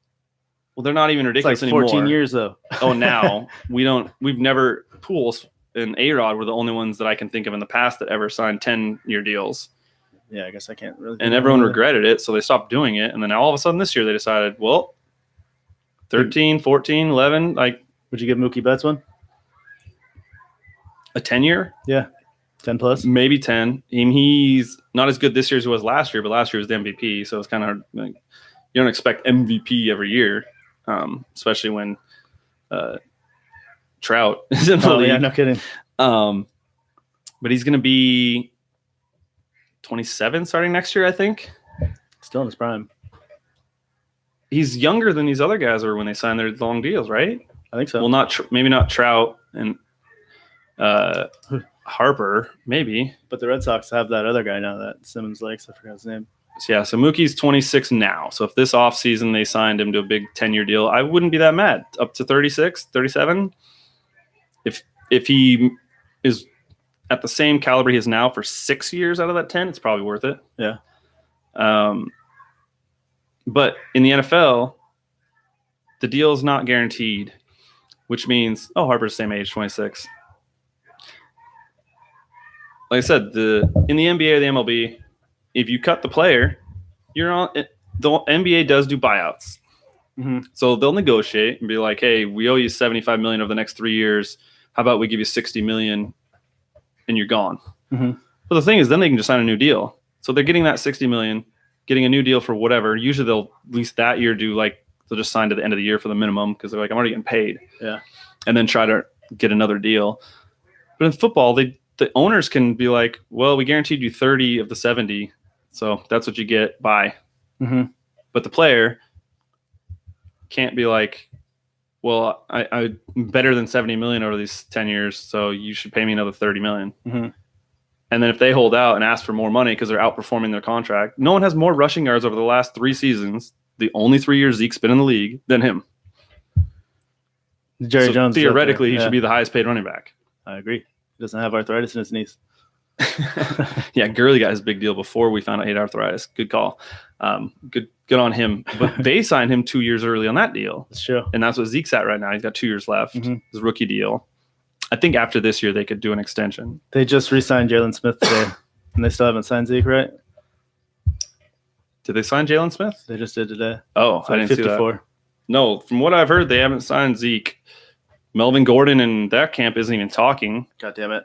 Well, they're not even ridiculous it's like 14 anymore. Years, though. Oh, now we've never, Pools and A-Rod were the only ones that I can think of in the past that ever signed 10-year deals. Yeah, I guess I can't really. And everyone regretted it, so they stopped doing it. And then all of a sudden this year they decided, well, 13, 14, 11, like. Would you give Mookie Betts one? A 10-year? Yeah. 10 plus. maybe 10. And he's not as good this year as he was last year, but last year was the MVP. So it's kind of hard. Like, you don't expect MVP every year, especially when Trout is in the league. Yeah, no kidding. But he's going to be 27 starting next year, I think. Still in his prime. He's younger than these other guys were when they signed their long deals, right? I think so. Well, maybe not Trout and Harper, maybe. But the Red Sox have that other guy now that Simmons likes. I forgot his name. So, yeah, so Mookie's 26 now. So if this offseason they signed him to a big 10-year deal, I wouldn't be that mad. Up to 36, 37. If he is at the same caliber he is now for 6 years out of that 10, it's probably worth it. Yeah. But in the NFL, the deal is not guaranteed, which means, Harper's the same age, 26. Like I said, in the NBA or the MLB, if you cut the player, you're on. The NBA does do buyouts, so they'll negotiate and be like, "Hey, we owe you $75 million over the next 3 years. How about we give you $60 million, and you're gone?" But the thing is, then they can just sign a new deal. So they're getting that $60 million, getting a new deal for whatever. Usually they'll at least that year they'll just sign to the end of the year for the minimum because they're like, I'm already getting paid. Yeah, and then try to get another deal. But in football, the owners can be like, well, we guaranteed you 30 of the 70. So that's what you get. Bye. But the player can't be like, well, I'm better than 70 million over these 10 years, so you should pay me another 30 million. And then if they hold out and ask for more money because they're outperforming their contract, no one has more rushing yards over the last 3 seasons, the only 3 years Zeke's been in the league, than him. Jerry Jones. Theoretically, he should be the highest paid running back. I agree. He doesn't have arthritis in his knees. Yeah, Gurley got his big deal before we found out he had arthritis. Good call. Good on him. But they signed him 2 years early on that deal. That's true. And that's what Zeke's at right now. He's got 2 years left. His rookie deal. I think after this year they could do an extension. They just re-signed Jalen Smith today, and they still haven't signed Zeke, right? Did they sign Jalen Smith? They just did today. Oh, I didn't 54. see that. No, from what I've heard, they haven't signed Zeke. Melvin Gordon and that camp isn't even talking. God damn it.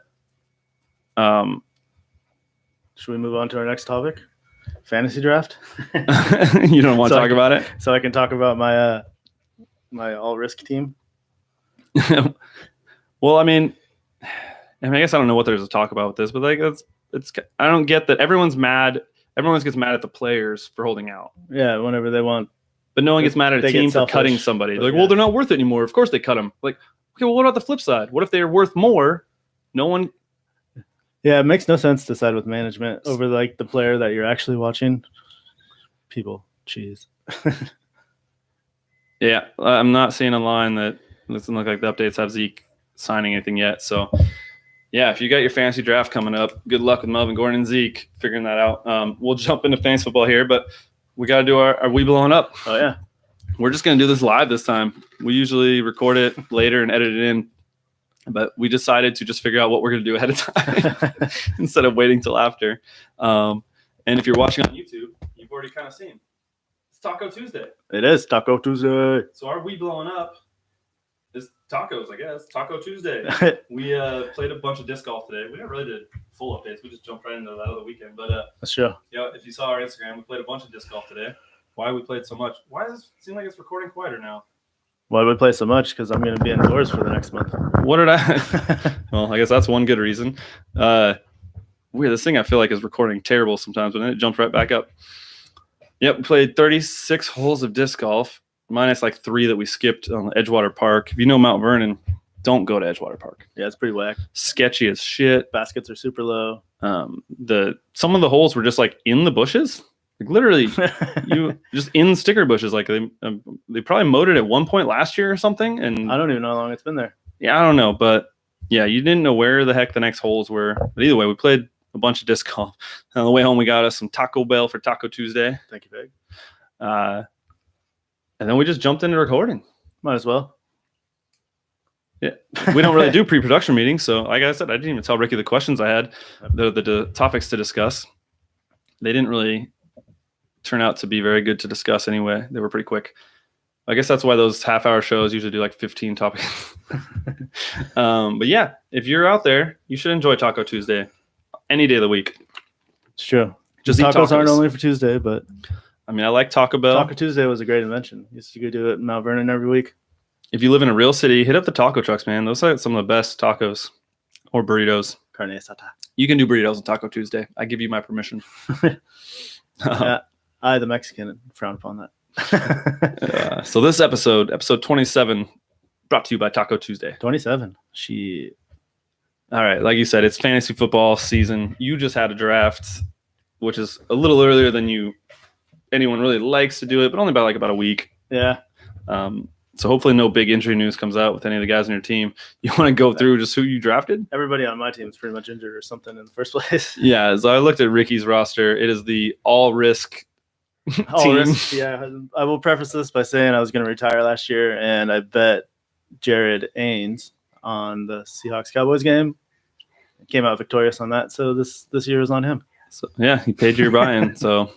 Should we move on to our next topic? Fantasy draft? You don't want to talk about it? So I can talk about my my all-risk team? Well, I guess I don't know what there's to talk about with this, but like it's I don't get that everyone's mad. Everyone gets mad at the players for holding out. Yeah, whenever they want. But no one gets mad at a team for cutting somebody. They're like, well, they're not worth it anymore. Of course they cut them. Like, okay, well, what about the flip side? What if they're worth more? No one. Yeah, it makes no sense to side with management over like the player that you're actually watching. People, jeez. Yeah, I'm not seeing online that it doesn't look like the updates have Zeke signing anything yet. So, yeah, if you got your fantasy draft coming up, good luck with Melvin Gordon and Zeke figuring that out. We'll jump into fantasy football here, but we got to do our We Blowing Up. Oh, yeah. We're just going to do this live this time. We usually record it later and edit it in, but we decided to just figure out what we're going to do ahead of time instead of waiting till after. And if you're watching on YouTube, you've already kind of seen. It's Taco Tuesday. It is Taco Tuesday. So our We Blowing Up is tacos, I guess. Taco Tuesday. We played a bunch of disc golf today. We never really did full updates. We just jumped right into that other weekend. But that's true. Yeah, if you saw our Instagram, we played a bunch of disc golf today. Why we played so much? Why does it seem like it's recording quieter now? Why would we play so much? Because I'm going to be indoors for the next month. What did I? Well, I guess that's one good reason. Weird. This thing I feel like is recording terrible sometimes, but then it jumped right back up. Yep, we played 36 holes of disc golf, minus like 3 that we skipped on Edgewater Park. If you know Mount Vernon, don't go to Edgewater Park. Yeah, it's pretty whack. Sketchy as shit. Baskets are super low. Some of the holes were just like in the bushes. Like literally, you just in sticker bushes. Like they probably mowed it at one point last year or something. And I don't even know how long it's been there. Yeah, I don't know, but yeah, you didn't know where the heck the next holes were. But either way, we played a bunch of disc golf. And on the way home, we got us some Taco Bell for Taco Tuesday. Thank you, Peg. And then we just jumped into recording. Might as well. Yeah, we don't really do pre-production meetings, so like I said, I didn't even tell Ricky the questions I had, the topics to discuss. They didn't really turn out to be very good to discuss anyway. They were pretty quick. I guess that's why those half-hour shows usually do like 15 topics. But yeah, if you're out there, you should enjoy Taco Tuesday. any day of the week. It's true. Just eat Tacos aren't tacos. only for Tuesday, but I mean, I like Taco Bell. Taco Tuesday was a great invention. Used to go do it in Mount Vernon every week. If you live in a real city, hit up the taco trucks, man. Those are some of the best tacos or burritos. Carne asada. You can do burritos on Taco Tuesday. I give you my permission. Yeah, I, the Mexican, frown upon that. So this episode 27, brought to you by Taco Tuesday. 27. All right, like you said, it's fantasy football season. You just had a draft, which is a little earlier than anyone really likes to do it, but only about a week. Yeah. So hopefully no big injury news comes out with any of the guys on your team. You want to go through just who you drafted? Everybody on my team is pretty much injured or something in the first place. Yeah, so I looked at Ricky's roster. It is the all-risk team. Risk, yeah. I will preface this by saying I was going to retire last year, and I bet Jared Ains on the Seahawks-Cowboys game. Came out victorious on that, so this year is on him. So, yeah, he paid your buy-in. So,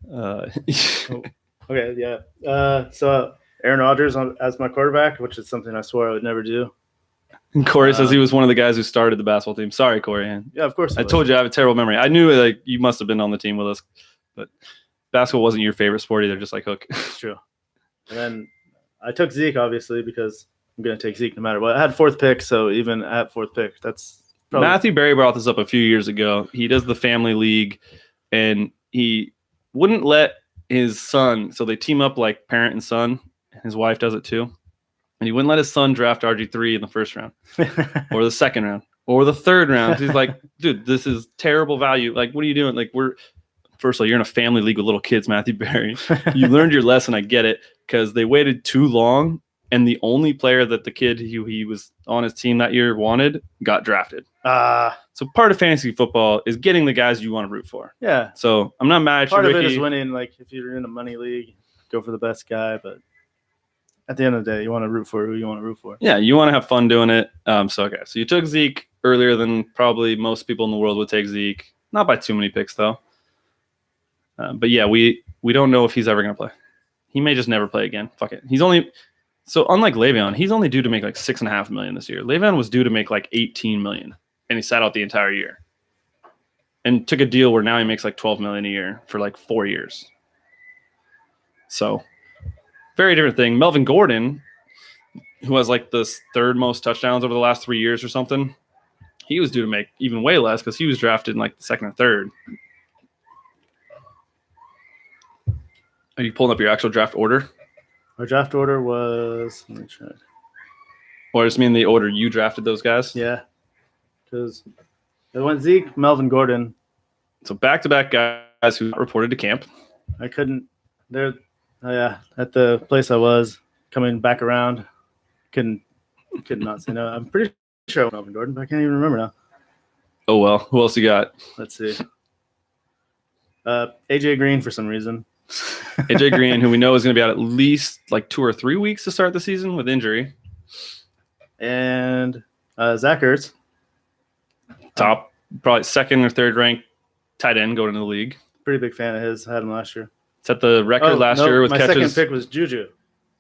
okay, yeah. So Aaron Rodgers as my quarterback, which is something I swore I would never do. Corey says he was one of the guys who started the basketball team. Sorry, Corey. Yeah, of course. I told you I have a terrible memory. I knew you must have been on the team with us, but basketball wasn't your favorite sport either, just like Hook. It's true. And then I took Zeke, obviously, because I'm going to take Zeke no matter what. I had 4th pick, so even at 4th pick, that's probably... Matthew Berry brought this up a few years ago. He does the family league, and he wouldn't let his son, so they team up like parent and son. His wife does it too. And he wouldn't let his son draft RG3 in the first round or the second round or the third round. He's like, dude, this is terrible value. Like, what are you doing? Like, first of all, you're in a family league with little kids, Matthew Berry. You learned your lesson. I get it. Because they waited too long. And the only player that the kid who he was on his team that year wanted got drafted. So part of fantasy football is getting the guys you want to root for. Yeah. So I'm not mad at you, Part of Ricky. it is winning. Like, if you're in a money league, go for the best guy. But at the end of the day, you want to root for who you want to root for. Yeah, you want to have fun doing it. So you took Zeke earlier than probably most people in the world would take Zeke. Not by too many picks, though. But yeah, we don't know if he's ever going to play. He may just never play again. Fuck it. So unlike Le'Veon, he's only due to make like $6.5 million this year. Le'Veon was due to make like $18 million, and he sat out the entire year. And took a deal where now he makes like $12 million a year for like 4 years. So very different thing. Melvin Gordon, who has like the 3rd most touchdowns over the last 3 years or something, he was due to make even way less because he was drafted in like the 2nd or 3rd. Are you pulling up your actual draft order? Our draft order was, let me try. Or just mean the order you drafted those guys? Yeah. Because it went Zeke, Melvin Gordon. So back-to-back guys who got reported to camp. I couldn't, at the place I was coming back around, could not say no. I'm pretty sure I went Melvin Gordon, but I can't even remember now. Oh, well. Who else you got? Let's see. AJ Green for some reason. AJ Green, who we know is going to be out at least like 2 or 3 weeks to start the season with injury. And Zach Ertz. Top, probably 2nd or 3rd ranked tight end going into the league. Pretty big fan of his. I had him last year. Set the record last year with my catches. My second pick was Juju.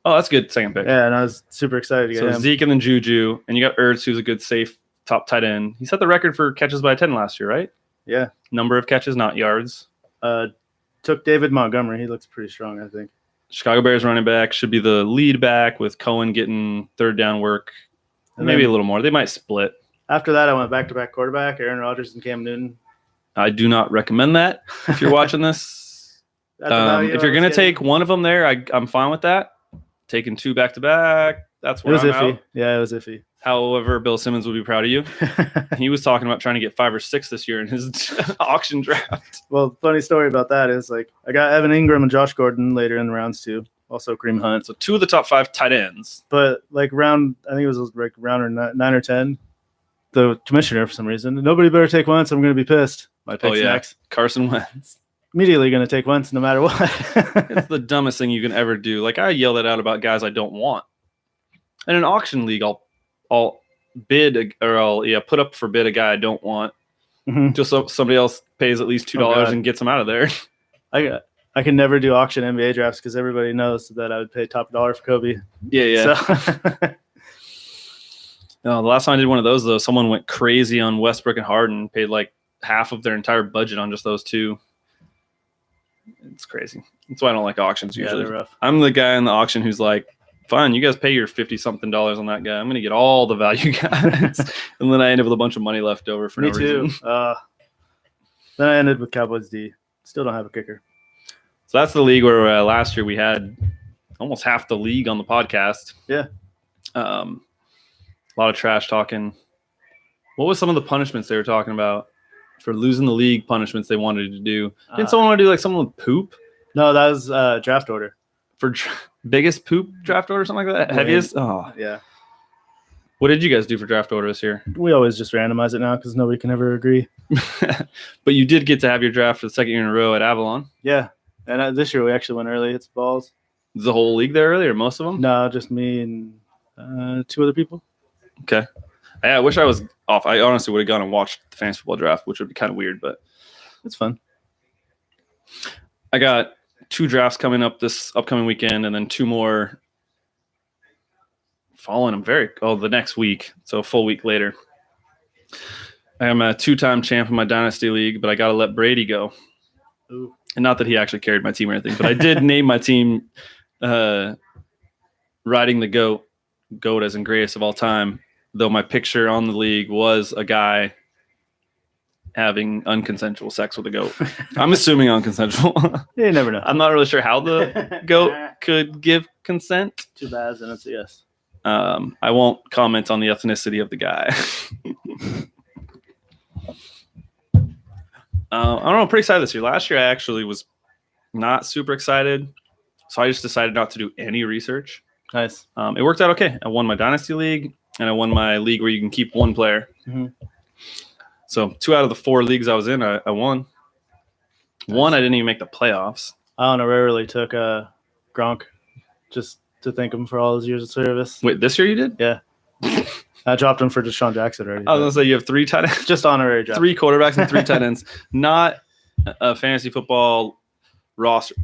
Oh, that's good. Second pick. Yeah, and I was super excited to get him. Zeke and then Juju, and you got Ertz, who's a good, safe top tight end. He set the record for catches by 10 last year, right? Yeah. Number of catches, not yards. Took David Montgomery. He looks pretty strong, I think. Chicago Bears running back should be the lead back with Cohen getting 3rd down work. And maybe a little more. They might split. After that, I went back-to-back quarterback, Aaron Rodgers and Cam Newton. I do not recommend that if you're watching this. If you're going to take one of them there, I'm fine with that. Taking 2 back-to-back, that's where it was I'm iffy. out. Yeah, it was iffy. However, Bill Simmons would be proud of you. He was talking about trying to get 5 or 6 this year in his auction draft. Well, funny story about that is like I got Evan Ingram and Josh Gordon later in rounds 2. Also Kareem Hunt. So 2 of the top 5 tight ends. But like I think it was like round 9 or 10, the commissioner for some reason, nobody better take Wentz. I'm going to be pissed. My pick's next. Carson Wentz. Immediately going to take Wentz no matter what. It's the dumbest thing you can ever do. Like I yell that out about guys I don't want. In an auction league, I'll bid or I'll put up for bid a guy I don't want, just so somebody else pays at least $2 and gets him out of there. I can never do auction NBA drafts because everybody knows that I would pay top dollar for Kobe. Yeah. So. The last time I did one of those, though, someone went crazy on Westbrook and Harden, paid like half of their entire budget on just those two. It's crazy. That's why I don't like auctions Yeah, usually. they're rough. I'm the guy in the auction who's like, fine, you guys pay your $50-something on that guy. I'm going to get all the value guys. And then I end up with a bunch of money left over for Me no too. reason. Then I ended with Cowboys D. Still don't have a kicker. So that's the league where last year we had almost half the league on the podcast. Yeah. A lot of trash talking. What was some of the punishments they were talking about for losing the league? Punishments they wanted to do. Didn't someone want to do like someone with poop No, that was draft order. for biggest poop draft order or something like that? Yeah. Heaviest? Oh, Yeah. what did you guys do for draft order this year? We always just randomize it now because nobody can ever agree. But you did get to have your draft for the second year in a row at Avalon. Yeah. And this year we actually went early. It's balls. Is the whole league there early or most of them? No, just me and 2 other people. Okay. I wish I was off. I honestly would have gone and watched the fantasy football draft, which would be kind of weird, but It's fun. I got 2 drafts coming up this upcoming weekend and then 2 more following them the next week. So a full week later. I am a 2-time champ in my dynasty league, but I got to let Brady go. Ooh. And not that he actually carried my team or anything, but I did name my team Riding the GOAT as in greatest of all time, though my picture on the league was a guy having unconsensual sex with a goat. I'm assuming unconsensual. You never know. I'm not really sure how the goat could give consent. 2 bads and it's a yes. I won't comment on the ethnicity of the guy. I don't know. I'm pretty excited this year. Last year, I actually was not super excited, so I just decided not to do any research. Nice. It worked out okay. I won my dynasty league, and I won my league where you can keep one player. Mhm. So 2 out of the 4 leagues I was in, I won. One, I didn't even make the playoffs. I honorarily took Gronk just to thank him for all his years of service. Wait, this year you did? Yeah. I dropped him for Deshaun Jackson already. I was gonna say you have 3 tight ends, Just honorary draft. 3 quarterbacks, and 3 tight ends. Not a fantasy football roster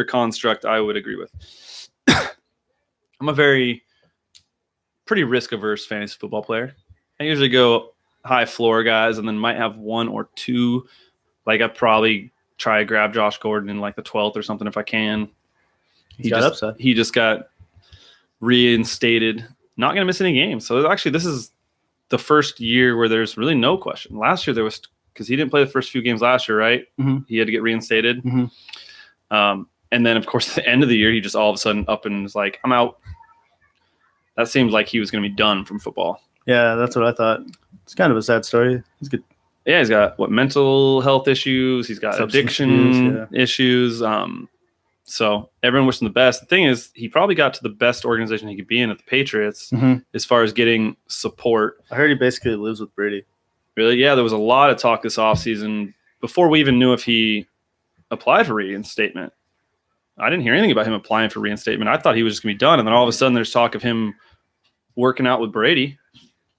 construct I would agree with. I'm a pretty risk averse fantasy football player. I usually go high floor guys and then might have 1 or 2. Like I probably try to grab Josh Gordon in like the 12th or something if I can. He got upset. He just got reinstated. Not going to miss any games. So actually, this is the first year where there's really no question. Last year there was, because he didn't play the first few games last year, right? Mhm. He had to get reinstated. Mhm. And then, of course, at the end of the year, he just all of a sudden up and was like, I'm out. That seemed like he was going to be done from football. Yeah, that's what I thought. It's kind of a sad story. He's good. Yeah, he's got mental health issues. He's got Substance addiction abuse, issues. So everyone wished him the best. The thing is, he probably got to the best organization he could be in at the Patriots Mhm. as far as getting support. I heard he basically lives with Brady. Really? Yeah, there was a lot of talk this offseason before we even knew if he applied for reinstatement. I didn't hear anything about him applying for reinstatement. I thought he was just going to be done. And then all of a sudden there's talk of him working out with Brady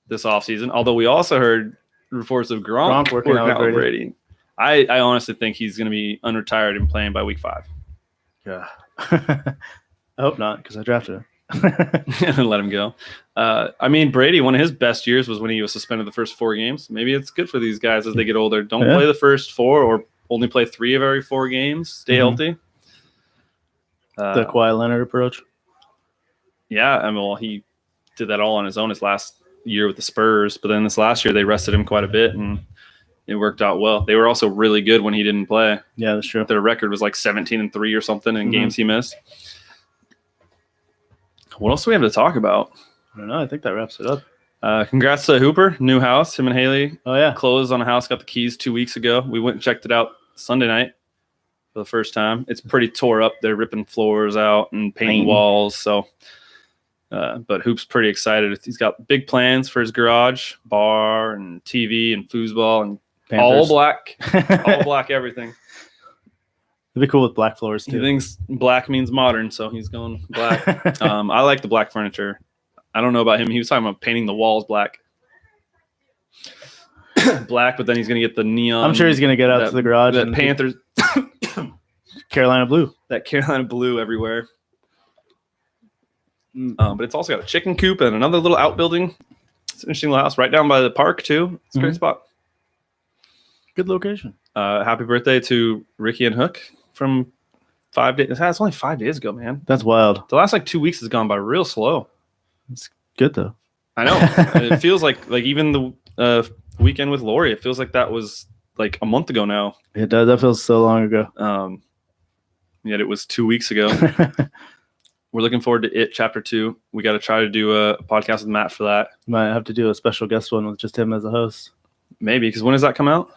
this offseason. Although we also heard reports of Gronk working out with Brady. I honestly think he's going to be unretired and playing by week 5. Yeah. I hope not because I drafted him. And let him go. I mean, Brady, one of his best years was when he was suspended the first 4 games. Maybe it's good for these guys as they get older. Don't play the first 4 or only play 3 of every 4 games. Stay healthy. The Kawhi Leonard approach. Yeah, I mean, well, he did that all on his own his last year with the Spurs. But then this last year, they rested him quite a bit, and it worked out well. They were also really good when he didn't play. Yeah, that's true. Their record was like 17-3 or something in games he missed. What else do we have to talk about? I don't know. I think that wraps it up. Congrats to Hooper, new house. Him and Haley Oh, yeah. closed on a house, got the keys 2 weeks ago. We went and checked it out Sunday night for the first time. It's pretty tore up. They're ripping floors out and painting walls. So, but Hoop's pretty excited. He's got big plans for his garage, bar and TV and foosball and Panthers. all black everything. It'd be cool with black floors, He too. thinks black means modern, so he's going black. I like the black furniture. I don't know about him. He was talking about painting the walls black. Black, but then he's going to get the neon. I'm sure he's going to get out to the garage That and Panthers, Carolina blue. that Carolina blue everywhere. But it's also got a chicken coop and another little outbuilding It's an interesting little house right down by the park too. It's a great Mhm. spot. Good location. Happy birthday to Ricky and Hook from 5 days. It's only 5 days ago, man. That's wild. The last like 2 weeks has gone by real slow. It's good though. I know. It feels like even the weekend with Lori, it feels like that was like a month ago now. It does. That feels so long ago. Yet it was 2 weeks ago. We're looking forward to It Chapter 2. We got to try to do a podcast with Matt for that. Might have to do a special guest one with just him as a host. Maybe, because when does that come out?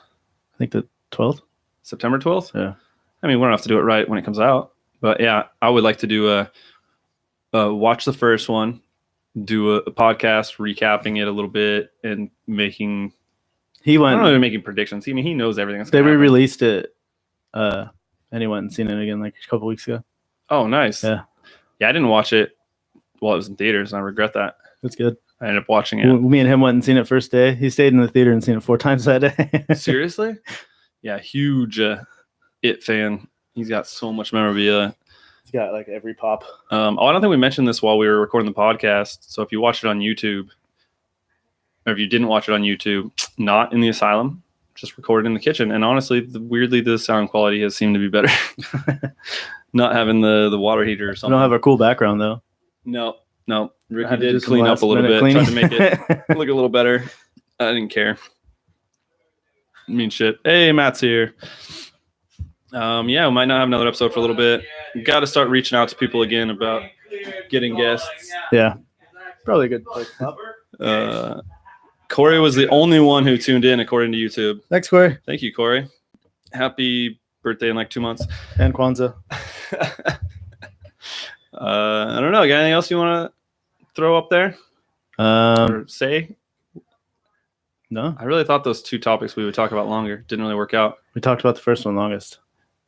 I think the 12th. September 12th? Yeah. I mean, we don't have to do it right when it comes out. But yeah, I would like to do watch the first one, do a podcast recapping it a little bit and making He I went. don't know if they're making predictions. I mean, he knows everything that's They gonna happen. re-released it. And he went and seen it again like a couple weeks ago. Oh, nice. Yeah. Yeah, I didn't watch it while it was in theaters, and I regret that. It's good. I ended up watching it. Me and him went and seen it first day. He stayed in the theater and seen it 4 times that day. Seriously? Yeah, huge It fan. He's got so much memorabilia. He's got like every pop. I don't think we mentioned this while we were recording the podcast. So if you watched it on YouTube, or if you didn't watch it on YouTube, not in the asylum, just recorded in the kitchen. And honestly, weirdly, the sound quality has seemed to be better. Not having the water heater or We something. don't have a cool background though. No. I Ricky had to do did some clean up a little bit, last-minute tried to make it look a little better. I didn't care. Mean shit. Hey, Matt's here. Yeah, we might not have another episode for a little bit. Got to start reaching out to people again about getting guests. Yeah. Probably a good place to stop. Corey was the only one who tuned in according to YouTube. Thanks, Corey. Thank you, Corey. Happy birthday in like 2 months. And Kwanzaa. I don't know. Got anything else you want to throw up there or say? No. I really thought those 2 topics we would talk about longer didn't really work out. We talked about the first one longest.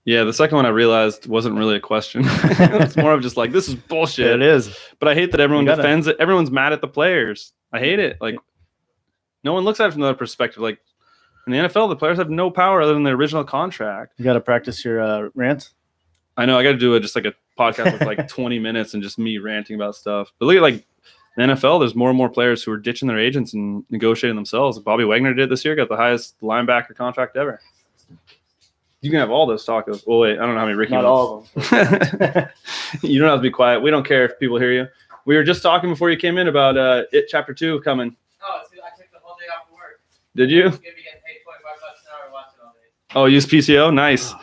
Yeah, the second one I realized wasn't really a question. It's more of just like, this is bullshit. Yeah, it is. But I hate that everyone You gotta- defends it. Everyone's mad at the players. I hate it. Like, no one looks at it from another perspective. Like, in the NFL, the players have no power other than their original contract. You got to practice your rants. I know. I got to do just like a podcast with like 20 minutes and just me ranting about stuff. But look at like the NFL, there's more and more players who are ditching their agents and negotiating themselves. Bobby Wagner did this year, got the highest linebacker contract ever. You can have all those tacos. Well, wait, I don't know how many Ricky Not wants. all of them. You don't have to be quiet. We don't care if people hear you. We were just talking before you came in about It Chapter 2 coming. Oh, so I took the whole day off of work. Did you? Gonna be getting paid $25 an hour to watch it all day. Oh, use PCO? Nice.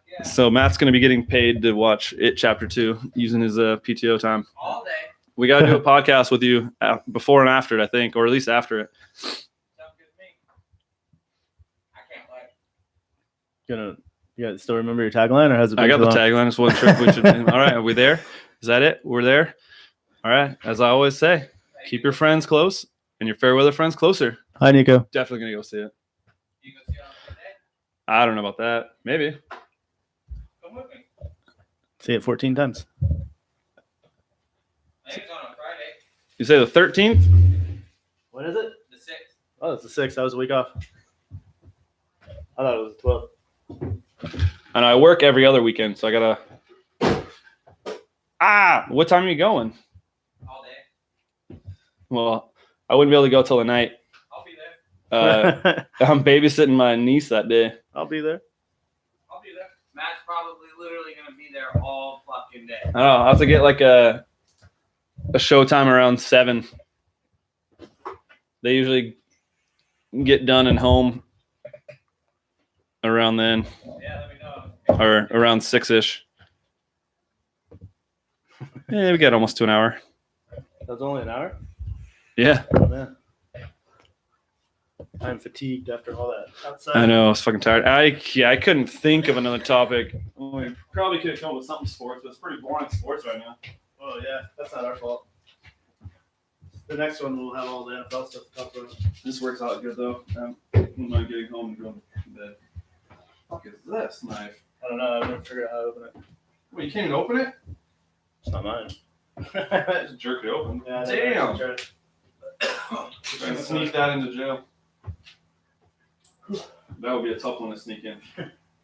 Yeah, So Matt's going to be getting paid to watch It Chapter 2 using his PTO time. all day. We got to do a podcast with you before and after it, I think, or at least after it. Sounds good to me. I can't wait. You guys still remember your tagline, or has it been I got too the long? tagline. Just wasn't sure if we should. All right, are we there? Is that it? We're there. All right. As I always say, keep your friends close and your fair weather friends closer. Hi, Nico. Definitely gonna go see it. You go see it on Sunday? I don't know about that. Maybe. Come with me. See it 14 times. I think it's on Friday, You say the 13th? What is it? the 6th. Oh, it's the 6th. That was a week off. I thought it was the 12th. And I work every other weekend, so I gotta. What time are you going? All day. Well, I wouldn't be able to go till the night. I'll be there. I'm babysitting my niece that day. I'll be there. I'll be there. Matt's probably literally gonna be there all fucking day. I don't know. I have to get like a showtime around 7. They usually get done and home around then, Yeah, let me know. or around 6-ish. Yeah, we got almost to an hour. That was only an hour? Yeah, Oh, man. I'm fatigued after all that outside. I know. I was fucking tired. I couldn't think of another topic. We probably could have come up with something sports, but it's pretty boring sports right now. Oh, yeah. That's not our fault. The next one will have all the NFL stuff to talk about. This works out good though. I'm not getting home and going to bed. What the fuck is this knife? I don't know. I've never figured out how to open it. Wait, you can't even open it? It's not mine. Just jerk it open. Yeah, Damn. Try Trying to sneak that into jail. That would be a tough one to sneak in.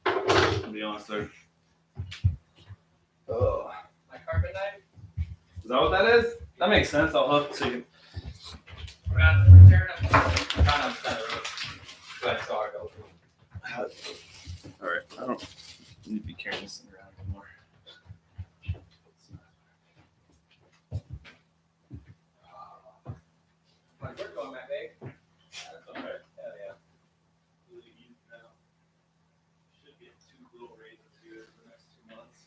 To be honest there. Oh. My carpet knife? Is that what that is? That makes sense. I'll hook so you can. about to turn up. Kind of side of the road. But I saw it go. All right, I don't need to be carrying this thing around anymore. Like, we're going that big. That's all right. Hell yeah. Should get 2 little raises here for the next 2 months.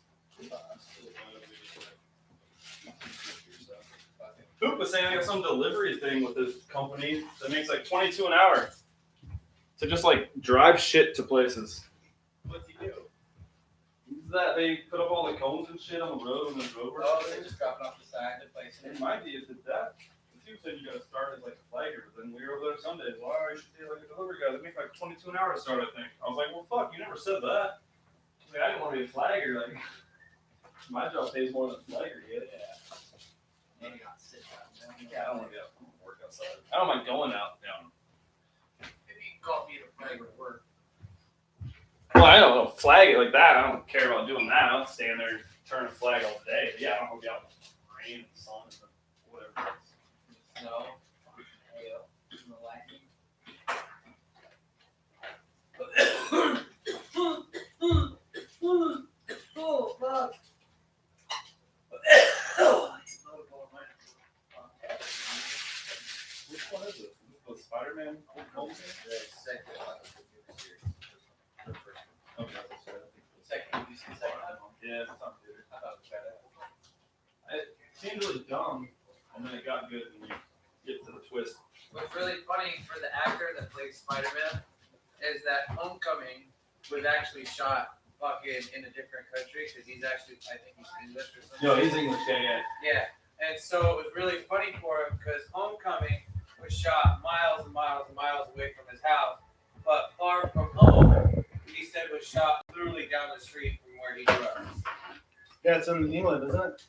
Hoop was saying I got some delivery thing with this company that makes like 22 an hour to just like drive shit to places. What's he do? That they put up all the cones and shit on the road and the road. Oh, they just drop it off the side of the place. And my idea is that the two said you gotta start as like a flagger, but then we were over there Sunday. Well, I should be like a delivery guy. They make like 22 an hour to start, I think. I was like, well, fuck, you never said that. Like, I didn't want to be a flagger. Like, my job pays more than a flagger. Yeah. And you got to sit down. Yeah, I don't want to be out work outside. I don't mind going out down. Maybe you can call me to play with work. Well, I don't know, flag it like that. I don't care about doing that. I'll stand there and turn a flag all day. But yeah, I don't want to be out in the rain and sun and whatever. Snow, hail, the lightning. Oh, fuck. Which one is it? The Spider-Man home thing? The second one. Okay. Second, you see the second one? Yeah, it's not good. I thought it was better. It seemed really dumb, and then it got good when you get to the twist. What's really funny for the actor that plays Spider-Man is that Homecoming was actually shot fucking in a different country because he's actually, I think he's English or something. No, he's English, yeah. Yeah, and so it was really funny for him because Homecoming was shot miles and miles and miles away from his house, but Far From Home, he said was shot literally down the street from where he grew up. Yeah, it's in England, isn't it?